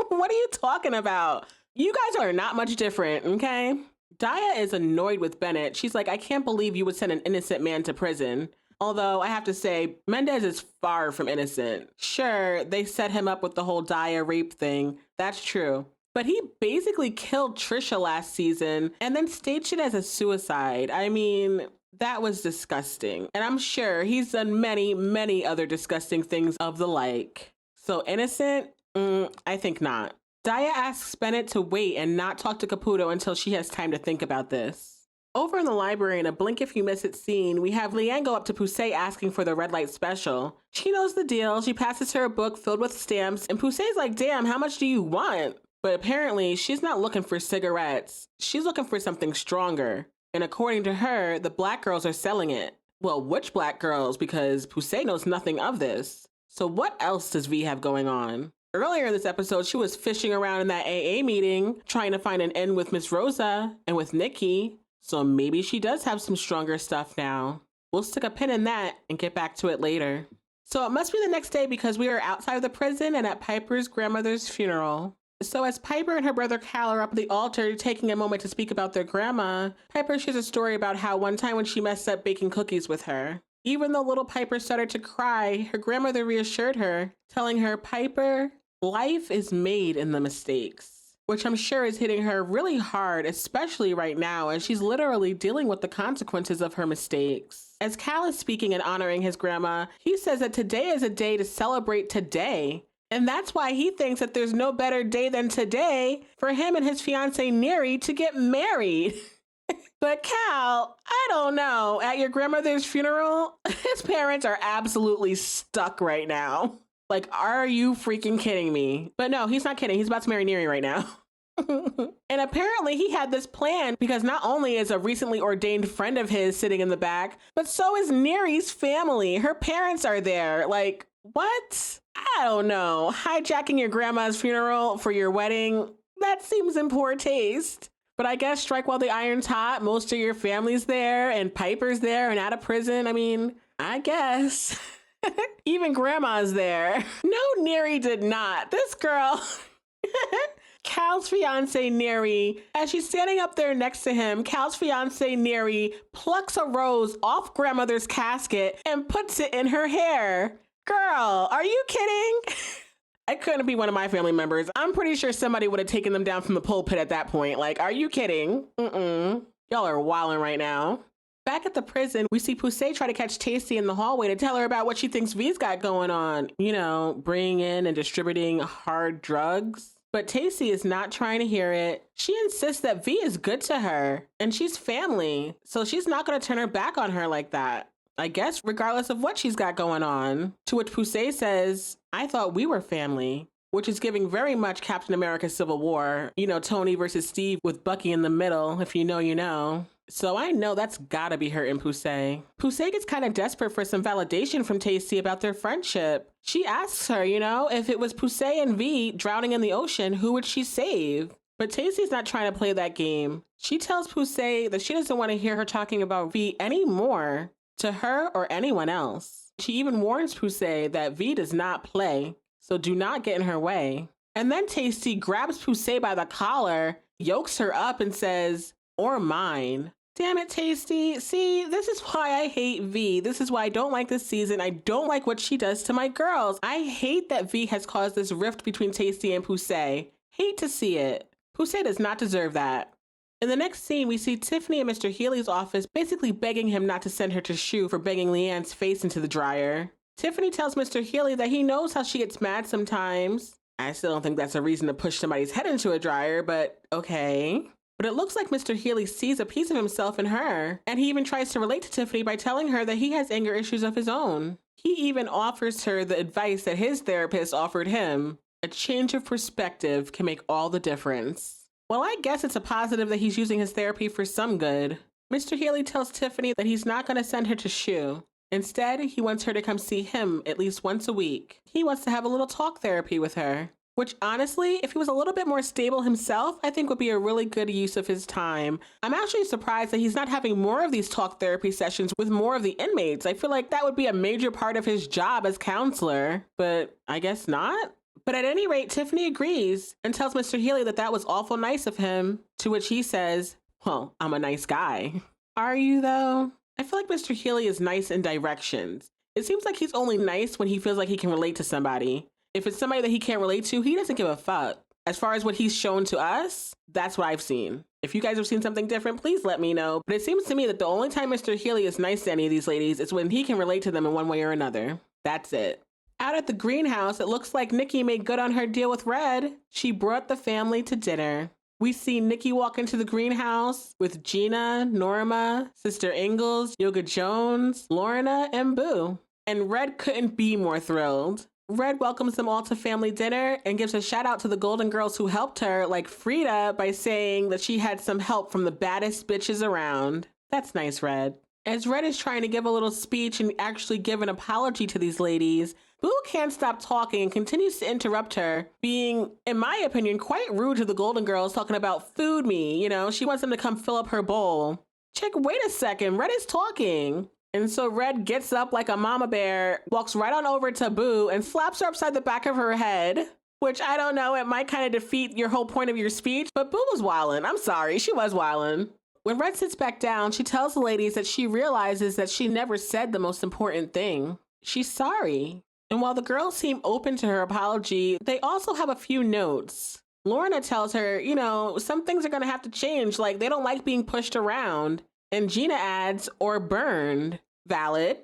What are you talking about? You guys are not much different, okay? Daya is annoyed with Bennett. She's like, I can't believe you would send an innocent man to prison. Although I have to say, Mendez is far from innocent. Sure, they set him up with the whole Daya rape thing. That's true. But he basically killed Trisha last season and then staged it as a suicide. I mean, that was disgusting. And I'm sure he's done many, many other disgusting things of the like. So innocent? I think not. Daya asks Bennett to wait and not talk to Caputo until she has time to think about this. Over in the library, in a blink if you miss it scene, we have Leanne go up to Poussey asking for the red light special. She knows the deal. She passes her a book filled with stamps, and Poussey's like, damn, how much do you want? But apparently, she's not looking for cigarettes. She's looking for something stronger. And according to her, the black girls are selling it. Well, which black girls? Because Poussey knows nothing of this. So what else does V have going on? Earlier in this episode, she was fishing around in that AA meeting, trying to find an end with Miss Rosa and with Nicky. So maybe she does have some stronger stuff now. We'll stick a pin in that and get back to it later. So it must be the next day because we are outside of the prison and at Piper's grandmother's funeral. So as Piper and her brother Cal are up at the altar taking a moment to speak about their grandma, Piper shares a story about how one time when she messed up baking cookies with her. Even though little Piper started to cry, her grandmother reassured her, telling her, Piper, life is made in the mistakes, which I'm sure is hitting her really hard, especially right now, as she's literally dealing with the consequences of her mistakes. As Cal is speaking and honoring his grandma, he says that today is a day to celebrate today. And that's why he thinks that there's no better day than today for him and his fiancée Neri to get married. But Cal, I don't know, at your grandmother's funeral, his parents are absolutely stuck right now. Like, are you freaking kidding me? But no, he's not kidding. He's about to marry Neri right now. And apparently he had this plan because not only is a recently ordained friend of his sitting in the back, but so is Neri's family. Her parents are there. Like, what? I don't know. Hijacking your grandma's funeral for your wedding, that seems in poor taste. But I guess strike while the iron's hot. Most of your family's there and Piper's there and out of prison. I mean, I guess. Even grandma's there. No, Neri did not. This girl, Cal's fiance Neri, as she's standing up there next to him, Cal's fiance Neri plucks a rose off grandmother's casket and puts it in her hair. Girl, are you kidding? I couldn't be one of my family members. I'm pretty sure somebody would have taken them down from the pulpit at that point. Like, are you kidding? Y'all are wilding right now. Back at the prison, we see Poussey try to catch Taystee in the hallway to tell her about what she thinks V's got going on. You know, bringing in and distributing hard drugs. But Taystee is not trying to hear it. She insists that V is good to her and she's family. So she's not going to turn her back on her like that. I guess regardless of what she's got going on. To which Poussey says, I thought we were family, which is giving very much Captain America Civil War. You know, Tony versus Steve with Bucky in the middle. If you know, you know. So I know that's gotta be hurting Poussey. Poussey gets kind of desperate for some validation from Taystee about their friendship. She asks her, you know, if it was Poussey and V drowning in the ocean, who would she save? But Taystee's not trying to play that game. She tells Poussey that she doesn't want to hear her talking about V anymore, to her or anyone else. She even warns Poussey that V does not play, so do not get in her way. And then Taystee grabs Poussey by the collar, yokes her up and says, or mine. Damn it, Taystee. See, this is why I hate V. This is why I don't like this season. I don't like what she does to my girls. I hate that V has caused this rift between Taystee and Poussey. Hate to see it. Poussey does not deserve that. In the next scene, we see Tiffany in Mr. Healy's office basically begging him not to send her to SHU for banging Leanne's face into the dryer. Tiffany tells Mr. Healy that he knows how she gets mad sometimes. I still don't think that's a reason to push somebody's head into a dryer, but okay. But it looks like Mr. Healy sees a piece of himself in her, and he even tries to relate to Tiffany by telling her that he has anger issues of his own. He even offers her the advice that his therapist offered him. A change of perspective can make all the difference. Well, I guess it's a positive that he's using his therapy for some good. Mr. Healy tells Tiffany that he's not going to send her to SHU. Instead, he wants her to come see him at least once a week. He wants to have a little talk therapy with her, which honestly, if he was a little bit more stable himself, I think would be a really good use of his time. I'm actually surprised that he's not having more of these talk therapy sessions with more of the inmates. I feel like that would be a major part of his job as counselor, but I guess not. But at any rate, Tiffany agrees and tells Mr. Healy that that was awful nice of him, to which he says, Well, I'm a nice guy. Are you, though? I feel like Mr. Healy is nice in directions. It seems like he's only nice when he feels like he can relate to somebody. If it's somebody that he can't relate to, he doesn't give a fuck. As far as what he's shown to us, that's what I've seen. If you guys have seen something different, please let me know. But it seems to me that the only time Mr. Healy is nice to any of these ladies is when he can relate to them in one way or another. That's it. Out at the greenhouse, it looks like Nicky made good on her deal with Red. She brought the family to dinner. We see Nicky walk into the greenhouse with Gina, Norma, Sister Ingalls, Yoga Jones, Lorna, and Boo. And Red couldn't be more thrilled. Red welcomes them all to family dinner and gives a shout out to the Golden Girls who helped her, like Frida, by saying that she had some help from the baddest bitches around. That's nice, Red. As Red is trying to give a little speech and actually give an apology to these ladies, Boo can't stop talking and continues to interrupt her, being, in my opinion, quite rude to the Golden Girls, talking about food me. You know, she wants them to come fill up her bowl. Chick, wait a second, Red is talking. And so Red gets up like a mama bear, walks right on over to Boo and slaps her upside the back of her head, which I don't know, it might kind of defeat your whole point of your speech, but Boo was wildin'. I'm sorry, she was wildin'. When Red sits back down, she tells the ladies that she realizes that she never said the most important thing. She's sorry. And while the girls seem open to her apology, they also have a few notes. Lorna tells her, you know, some things are gonna have to change, like they don't like being pushed around. And Gina adds, or burned. Valid.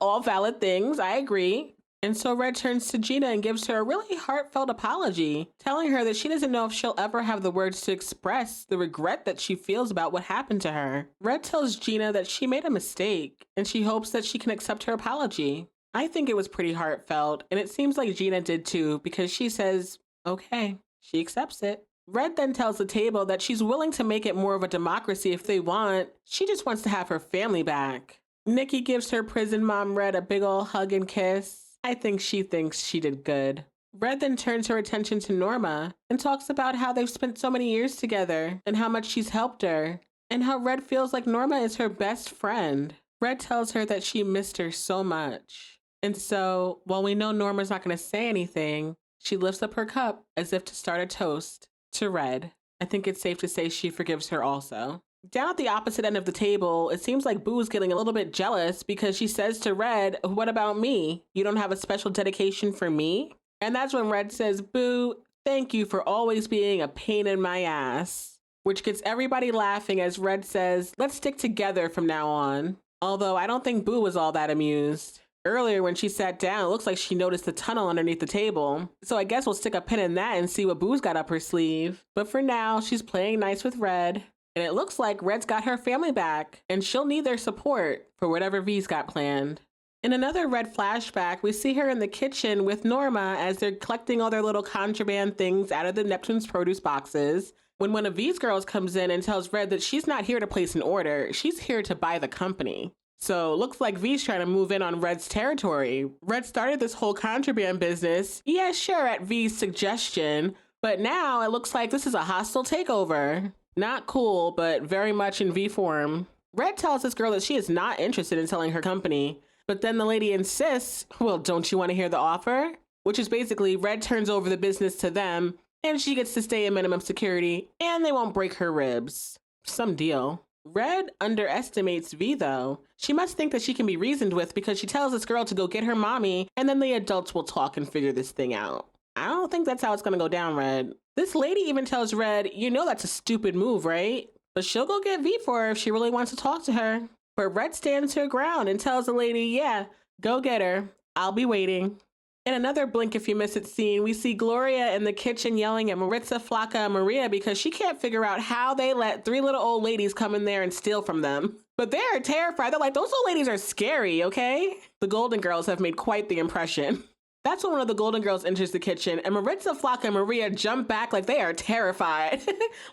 All valid things, I agree. And so Red turns to Gina and gives her a really heartfelt apology, telling her that she doesn't know if she'll ever have the words to express the regret that she feels about what happened to her. Red tells Gina that she made a mistake, and she hopes that she can accept her apology. I think it was pretty heartfelt, and it seems like Gina did too, because she says, okay, she accepts it. Red then tells the table that she's willing to make it more of a democracy if they want. She just wants to have her family back. Nicky gives her prison mom Red a big ol' hug and kiss. I think she thinks she did good. Red then turns her attention to Norma and talks about how they've spent so many years together and how much she's helped her and how Red feels like Norma is her best friend. Red tells her that she missed her so much. And so, while we know Norma's not going to say anything, she lifts up her cup as if to start a toast to Red. I think it's safe to say she forgives her also. Down at the opposite end of the table, it seems like Boo's getting a little bit jealous because she says to Red, what about me? You don't have a special dedication for me? And that's when Red says, Boo, thank you for always being a pain in my ass. Which gets everybody laughing as Red says, let's stick together from now on. Although I don't think Boo was all that amused. Earlier when she sat down, it looks like she noticed the tunnel underneath the table. So I guess we'll stick a pin in that and see what Boo's got up her sleeve. But for now, she's playing nice with Red. And it looks like Red's got her family back, and she'll need their support for whatever V's got planned. In another Red flashback, we see her in the kitchen with Norma as they're collecting all their little contraband things out of the Neptune's produce boxes, when one of V's girls comes in and tells Red that she's not here to place an order, she's here to buy the company. So looks like V's trying to move in on Red's territory. Red started this whole contraband business, yeah, sure, at V's suggestion, but now it looks like this is a hostile takeover. Not cool, but very much in V form. Red tells this girl that she is not interested in selling her company, but then the lady insists, well, don't you want to hear the offer? Which is basically Red turns over the business to them, and she gets to stay in minimum security, and they won't break her ribs. Some deal. Red underestimates V though. She must think that she can be reasoned with because she tells this girl to go get her mommy, and then the adults will talk and figure this thing out. I don't think that's how it's gonna go down, Red. This lady even tells Red, you know that's a stupid move, right? But she'll go get V for her if she really wants to talk to her. But Red stands her ground and tells the lady, yeah, go get her. I'll be waiting. In another blink if you miss it scene, we see Gloria in the kitchen yelling at Maritza, Flocka, and Maria because she can't figure out how they let three little old ladies come in there and steal from them. But they're terrified. They're like, those old ladies are scary, okay? The Golden Girls have made quite the impression. That's when one of the Golden Girls enters the kitchen, and Maritza, Flocka, and Maria jump back like they are terrified.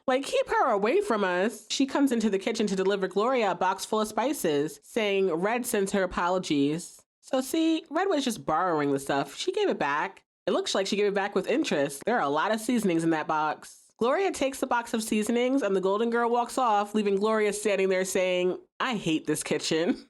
Like, keep her away from us. She comes into the kitchen to deliver Gloria a box full of spices, saying Red sends her apologies. So see, Red was just borrowing the stuff. She gave it back. It looks like she gave it back with interest. There are a lot of seasonings in that box. Gloria takes the box of seasonings, and the Golden Girl walks off, leaving Gloria standing there saying, I hate this kitchen.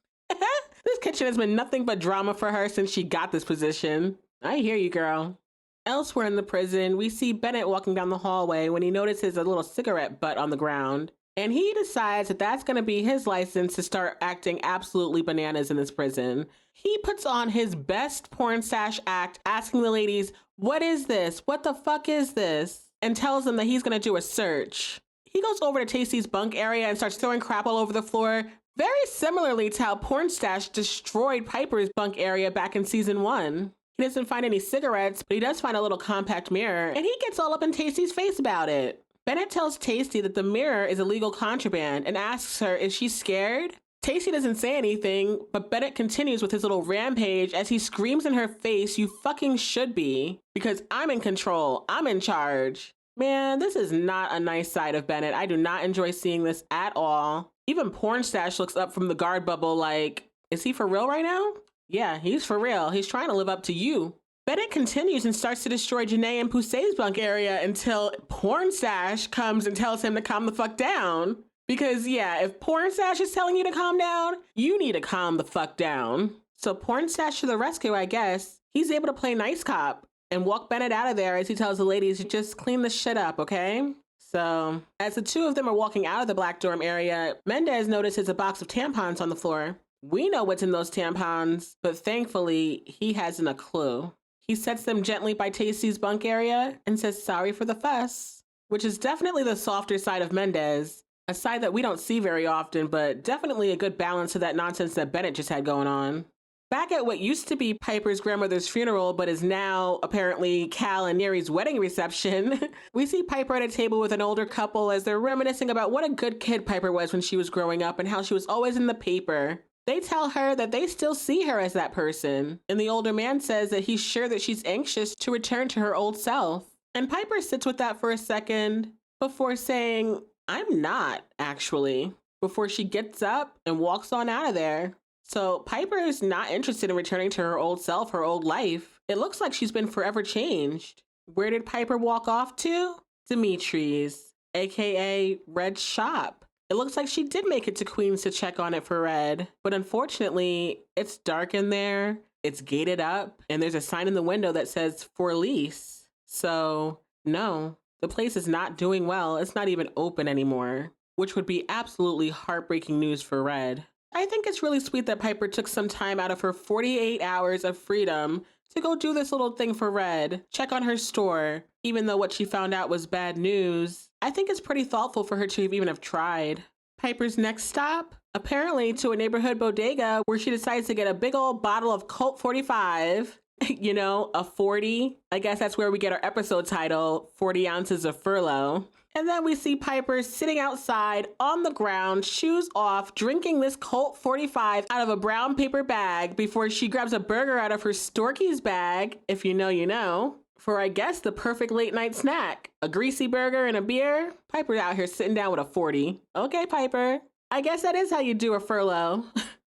This kitchen has been nothing but drama for her since she got this position. I hear you, girl. Elsewhere in the prison, we see Bennett walking down the hallway when he notices a little cigarette butt on the ground. And he decides that that's going to be his license to start acting absolutely bananas in this prison. He puts on his best porn stash act, asking the ladies, what is this? What the fuck is this? And tells them that he's going to do a search. He goes over to Taystee's bunk area and starts throwing crap all over the floor, very similarly to how Porn Stash destroyed Piper's bunk area back in season 1. He doesn't find any cigarettes, but he does find a little compact mirror, and he gets all up in Taystee's face about it. Bennett tells Taystee that the mirror is illegal contraband and asks her, is she scared? Taystee doesn't say anything, but Bennett continues with his little rampage as he screams in her face, you fucking should be, because I'm in control, I'm in charge. Man, this is not a nice side of Bennett. I do not enjoy seeing this at all. Even Porn Stash looks up from the guard bubble like, is he for real right now? Yeah, he's for real. He's trying to live up to you. Bennett continues and starts to destroy Janae and Poussey's bunk area until Porn Stash comes and tells him to calm the fuck down. Because yeah, if Porn Stash is telling you to calm down, you need to calm the fuck down. So Porn Stash to the rescue, I guess. He's able to play nice cop and walk Bennett out of there as he tells the ladies to just clean the shit up, okay? So as the two of them are walking out of the black dorm area, Mendez notices a box of tampons on the floor. We know what's in those tampons, but thankfully he hasn't a clue. He sets them gently by Taystee's bunk area and says sorry for the fuss, which is definitely the softer side of Mendez, a side that we don't see very often, but definitely a good balance to that nonsense that Bennett just had going on. Back at what used to be Piper's grandmother's funeral, but is now apparently Cal and Neri's wedding reception, we see Piper at a table with an older couple as they're reminiscing about what a good kid Piper was when she was growing up and how she was always in the paper. They tell her that they still see her as that person, and the older man says that he's sure that she's anxious to return to her old self. And Piper sits with that for a second before saying, I'm not, actually, before she gets up and walks on out of there. So Piper is not interested in returning to her old self, her old life. It looks like she's been forever changed. Where did Piper walk off to? Dimitri's, aka Red's shop. It looks like she did make it to Queens to check on it for Red, but unfortunately, it's dark in there, it's gated up, and there's a sign in the window that says for lease. So no, the place is not doing well. It's not even open anymore, which would be absolutely heartbreaking news for Red. I think it's really sweet that Piper took some time out of her 48 hours of freedom to go do this little thing for Red, check on her store, even though what she found out was bad news. I think it's pretty thoughtful for her to even have tried. Piper's next stop? Apparently to a neighborhood bodega where she decides to get a big old bottle of Colt 45. You know, a 40. I guess that's where we get our episode title, 40 ounces of Furlough. And then we see Piper sitting outside on the ground, shoes off, drinking this Colt 45 out of a brown paper bag before she grabs a burger out of her Storky's bag, if you know, you know, for I guess the perfect late night snack. A greasy burger and a beer. Piper's out here sitting down with a 40. Okay, Piper. I guess that is how you do a furlough.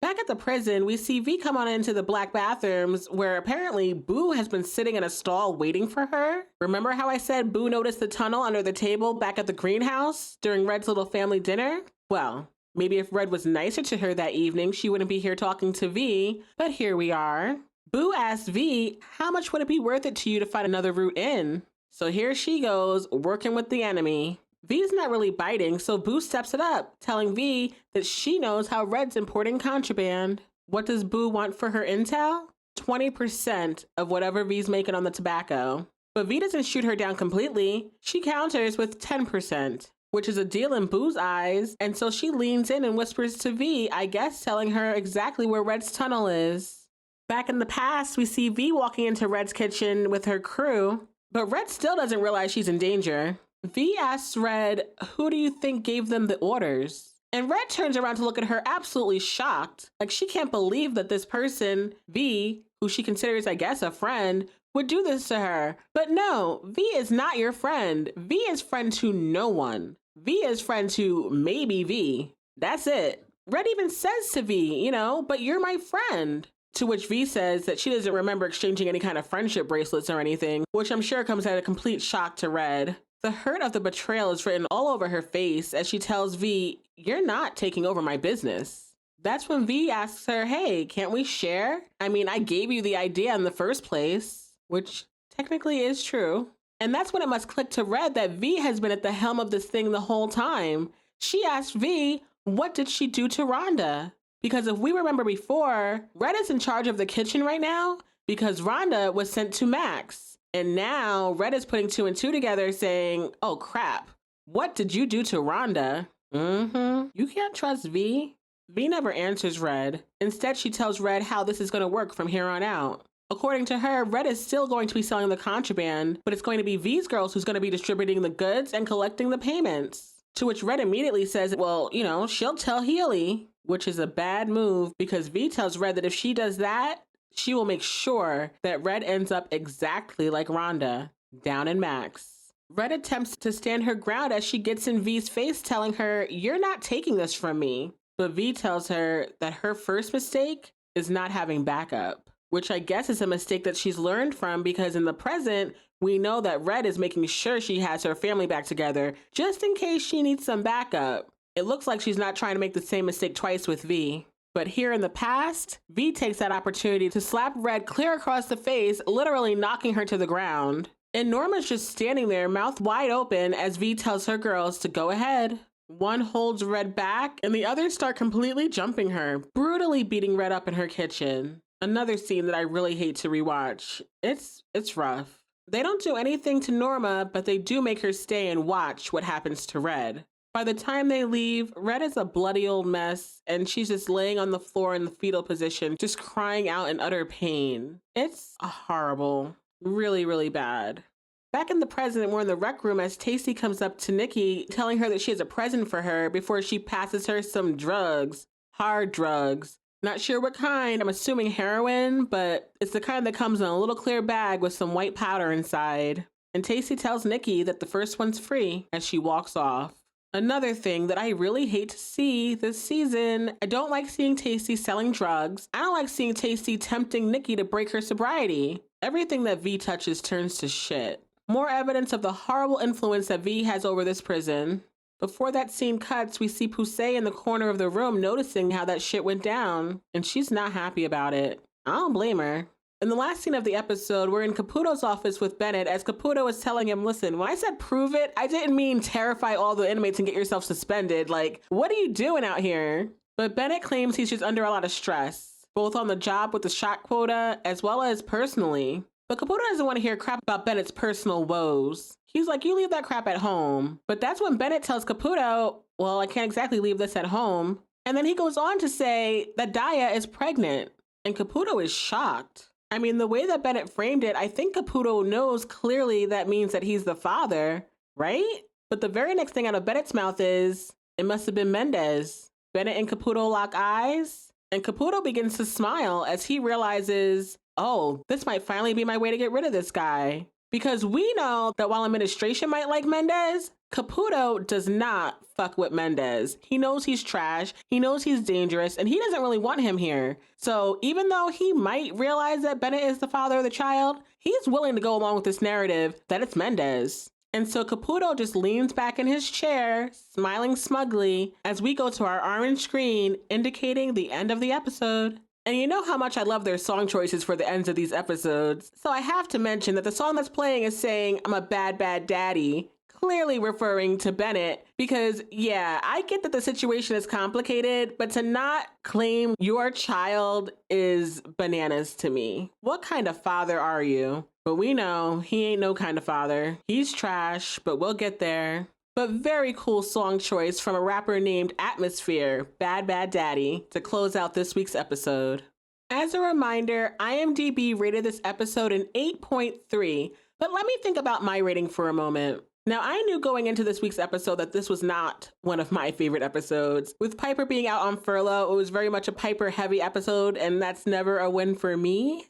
Back at the prison, we see V come on into the black bathrooms where apparently Boo has been sitting in a stall waiting for her. Remember how I said Boo noticed the tunnel under the table back at the greenhouse during Red's little family dinner? Well, maybe if Red was nicer to her that evening, she wouldn't be here talking to V, but here we are. Boo asks V, how much would it be worth it to you to find another route in? So here she goes, working with the enemy. V's not really biting, so Boo steps it up, telling V that she knows how Red's importing contraband. What does Boo want for her intel? 20% of whatever V's making on the tobacco. But V doesn't shoot her down completely. She counters with 10%, which is a deal in Boo's eyes, and so she leans in and whispers to V, I guess telling her exactly where Red's tunnel is. Back in the past, we see V walking into Red's kitchen with her crew, but Red still doesn't realize she's in danger. V asks Red, who do you think gave them the orders? And Red turns around to look at her absolutely shocked. Like she can't believe that this person, V, who she considers, I guess, a friend, would do this to her. But no, V is not your friend. V is friend to no one. V is friend to maybe V. That's it. Red even says to V, you know, but you're my friend. To which V says that she doesn't remember exchanging any kind of friendship bracelets or anything, which I'm sure comes at a complete shock to Red. The hurt of the betrayal is written all over her face as she tells V, you're not taking over my business. That's when V asks her, hey, can't we share? I mean, I gave you the idea in the first place, which technically is true. And that's when it must click to Red that V has been at the helm of this thing the whole time. She asked V, what did she do to Rhonda? Because if we remember before, Red is in charge of the kitchen right now because Rhonda was sent to Max. And now Red is putting 2 and 2 together saying, oh crap, what did you do to Rhonda? You can't trust V. V never answers Red. Instead, she tells Red how this is going to work from here on out. According to her, Red is still going to be selling the contraband, but it's going to be V's girls who's going to be distributing the goods and collecting the payments. To which Red immediately says, well, you know, she'll tell Healy, which is a bad move because V tells Red that if she does that, she will make sure that Red ends up exactly like Rhonda, down in Max. Red attempts to stand her ground as she gets in V's face telling her, you're not taking this from me. But V tells her that her first mistake is not having backup, which I guess is a mistake that she's learned from because in the present, we know that Red is making sure she has her family back together just in case she needs some backup. It looks like she's not trying to make the same mistake twice with V. But here in the past, V takes that opportunity to slap Red clear across the face, literally knocking her to the ground. And Norma's just standing there, mouth wide open, as V tells her girls to go ahead. One holds Red back, and the others start completely jumping her, brutally beating Red up in her kitchen. Another scene that I really hate to rewatch. It's rough. They don't do anything to Norma, but they do make her stay and watch what happens to Red. By the time they leave, Red is a bloody old mess, and she's just laying on the floor in the fetal position, just crying out in utter pain. It's horrible. Really, really bad. Back in the present, we're in the rec room as Taystee comes up to Nicky, telling her that she has a present for her before she passes her some drugs. Hard drugs. Not sure what kind. I'm assuming heroin, but it's the kind that comes in a little clear bag with some white powder inside. And Taystee tells Nicky that the first one's free as she walks off. Another thing that I really hate to see this season, I don't like seeing Taystee selling drugs. I don't like seeing Taystee tempting Nicky to break her sobriety. Everything that V touches turns to shit. More evidence of the horrible influence that V has over this prison. Before that scene cuts, we see Poussey in the corner of the room noticing how that shit went down, and she's not happy about it. I don't blame her. In the last scene of the episode, we're in Caputo's office with Bennett as Caputo is telling him, listen, when I said prove it, I didn't mean terrify all the inmates and get yourself suspended. Like, what are you doing out here? But Bennett claims he's just under a lot of stress, both on the job with the shot quota as well as personally. But Caputo doesn't want to hear crap about Bennett's personal woes. He's like, you leave that crap at home. But that's when Bennett tells Caputo, well, I can't exactly leave this at home. And then he goes on to say that Daya is pregnant. And Caputo is shocked. I mean, the way that Bennett framed it, I think Caputo knows clearly that means that he's the father, right? But the very next thing out of Bennett's mouth is, it must have been Mendez. Bennett and Caputo lock eyes. And Caputo begins to smile as he realizes, oh, this might finally be my way to get rid of this guy. Because we know that while administration might like Mendez, Caputo does not fuck with Mendez. He knows he's trash, he knows he's dangerous, and he doesn't really want him here. So even though he might realize that Bennett is the father of the child, he's willing to go along with this narrative that it's Mendez. And so Caputo just leans back in his chair, smiling smugly, as we go to our orange screen, indicating the end of the episode. And you know how much I love their song choices for the ends of these episodes. So I have to mention that the song that's playing is saying, I'm a bad, bad daddy, clearly referring to Bennett. Because yeah, I get that the situation is complicated, but to not claim your child is bananas to me. What kind of father are you? But we know he ain't no kind of father. He's trash, but we'll get there. But very cool song choice from a rapper named Atmosphere, Bad Bad Daddy, to close out this week's episode. As a reminder, IMDb rated this episode an 8.3, but let me think about my rating for a moment. Now, I knew going into this week's episode that this was not one of my favorite episodes. With Piper being out on furlough, it was very much a Piper-heavy episode, and that's never a win for me,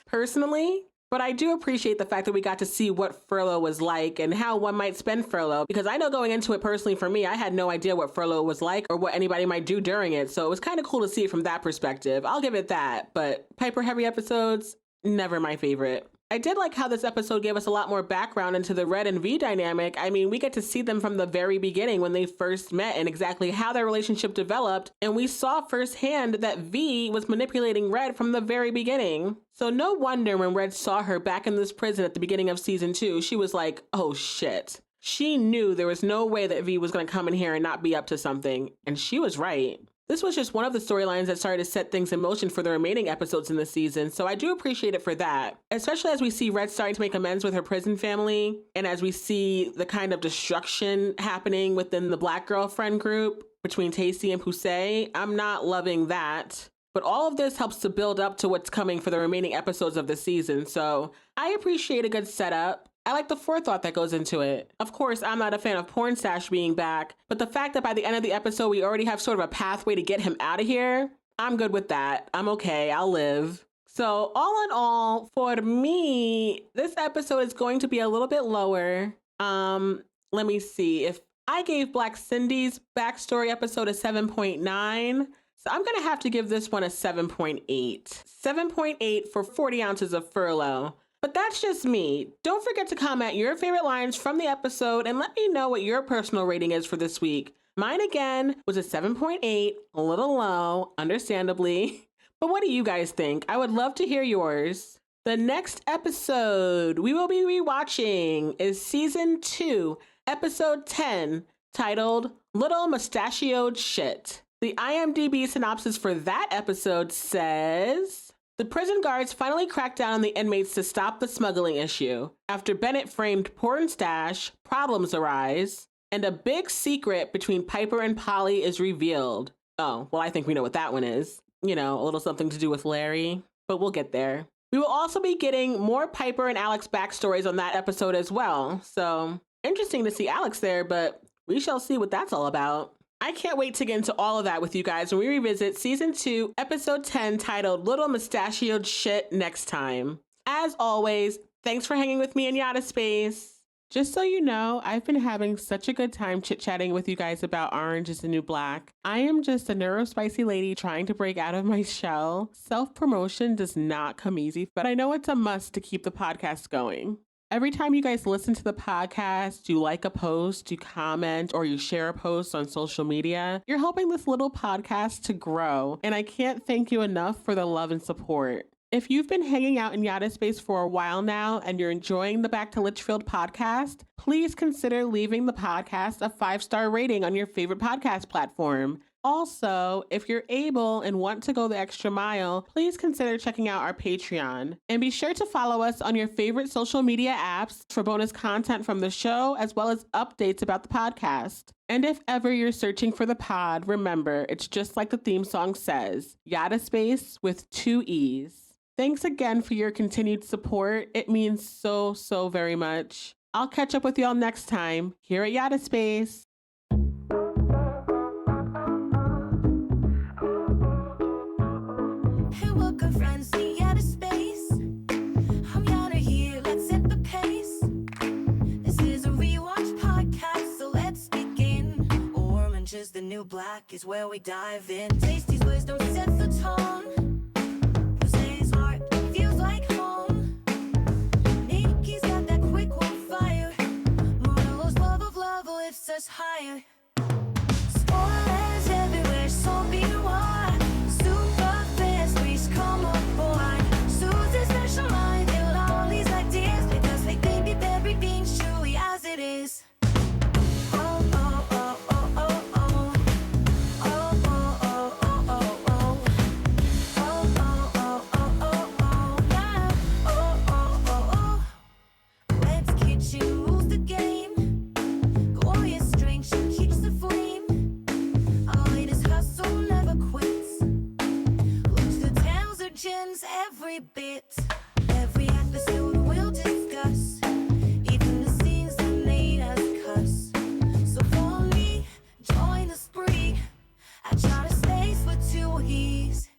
personally. But I do appreciate the fact that we got to see what furlough was like and how one might spend furlough, because I know going into it personally for me, I had no idea what furlough was like or what anybody might do during it. So it was kind of cool to see it from that perspective. I'll give it that. But Piper heavy episodes, never my favorite. I did like how this episode gave us a lot more background into the Red and Vee dynamic. I mean, we get to see them from the very beginning when they first met and exactly how their relationship developed. And we saw firsthand that Vee was manipulating Red from the very beginning. So no wonder when Red saw her back in this prison at the beginning of season 2, she was like, oh shit. She knew there was no way that V was going to come in here and not be up to something, and she was right. This was just one of the storylines that started to set things in motion for the remaining episodes in the season, so I do appreciate it for that, especially as we see Red starting to make amends with her prison family, and as we see the kind of destruction happening within the Black girlfriend group between Taystee and Poussey. I'm not loving that, but all of this helps to build up to what's coming for the remaining episodes of the season, so I appreciate a good setup. I like the forethought that goes into it. Of course, I'm not a fan of Porn Stash being back, but the fact that by the end of the episode, we already have sort of a pathway to get him out of here, I'm good with that. I'm okay, I'll live. So all in all, for me, this episode is going to be a little bit lower. Let me see. If I gave Black Cindy's backstory episode a 7.9, so I'm gonna have to give this one a 7.8. 7.8 for 40 ounces of Furlough. But that's just me. Don't forget to comment your favorite lines from the episode and let me know what your personal rating is for this week. Mine again was a 7.8, a little low, understandably. But what do you guys think? I would love to hear yours. The next episode we will be rewatching is season 2, episode 10, titled Little Mustachioed Shit. The IMDb synopsis for that episode says, the prison guards finally cracked down on the inmates to stop the smuggling issue. After Bennett framed Porn Stash, problems arise, and a big secret between Piper and Polly is revealed. Oh, well, I think we know what that one is. You know, a little something to do with Larry, but we'll get there. We will also be getting more Piper and Alex backstories on that episode as well. So interesting to see Alex there, but we shall see what that's all about. I can't wait to get into all of that with you guys when we revisit season 2, episode 10, titled Little Mustachioed Shit next time. As always, thanks for hanging with me in Yadda Space. Just so you know, I've been having such a good time chit-chatting with you guys about Orange is the New Black. I am just a neurospicy lady trying to break out of my shell. Self-promotion does not come easy, but I know it's a must to keep the podcast going. Every time you guys listen to the podcast, you like a post, you comment, or you share a post on social media, you're helping this little podcast to grow, and I can't thank you enough for the love and support. If you've been hanging out in Yadda Space for a while now and you're enjoying the Back to Litchfield podcast, please consider leaving the podcast a 5-star rating on your favorite podcast platform. Also, if you're able and want to go the extra mile, please consider checking out our Patreon. And be sure to follow us on your favorite social media apps for bonus content from the show, as well as updates about the podcast. And if ever you're searching for the pod, remember, it's just like the theme song says, Yadda Space with 2 E's. Thanks again for your continued support. It means so, so very much. I'll catch up with y'all next time here at Yadda Space. Hey, welcome friends to Yadda Space. I'm Yadda here, let's set the pace. This is a rewatch podcast, so let's begin. Orange is the New Black is where we dive in. Taystee's wisdom sets the tone. Poussey's heart feels like home. Nicky's got that quick one fire. Morello's love of love lifts us higher. Spoilers everywhere, so be warned. Super fast, please come aboard. Susie's special mind, they'll all these ideas because they think that everything's truly as it is. Oh, oh, oh, oh, oh, oh. Oh, oh, oh, oh, oh, oh. Oh, oh, oh, oh, oh, oh. Yeah. Oh, oh, oh, oh. Red's kitchen rules the game. Gloria's strength, she keeps the flame. Our latest hustle never quits. Looks the tales are gems every bit. Every episode we'll discuss. Even the scenes that made us cuss. So follow me, join the spree. I try to space with 2 E's.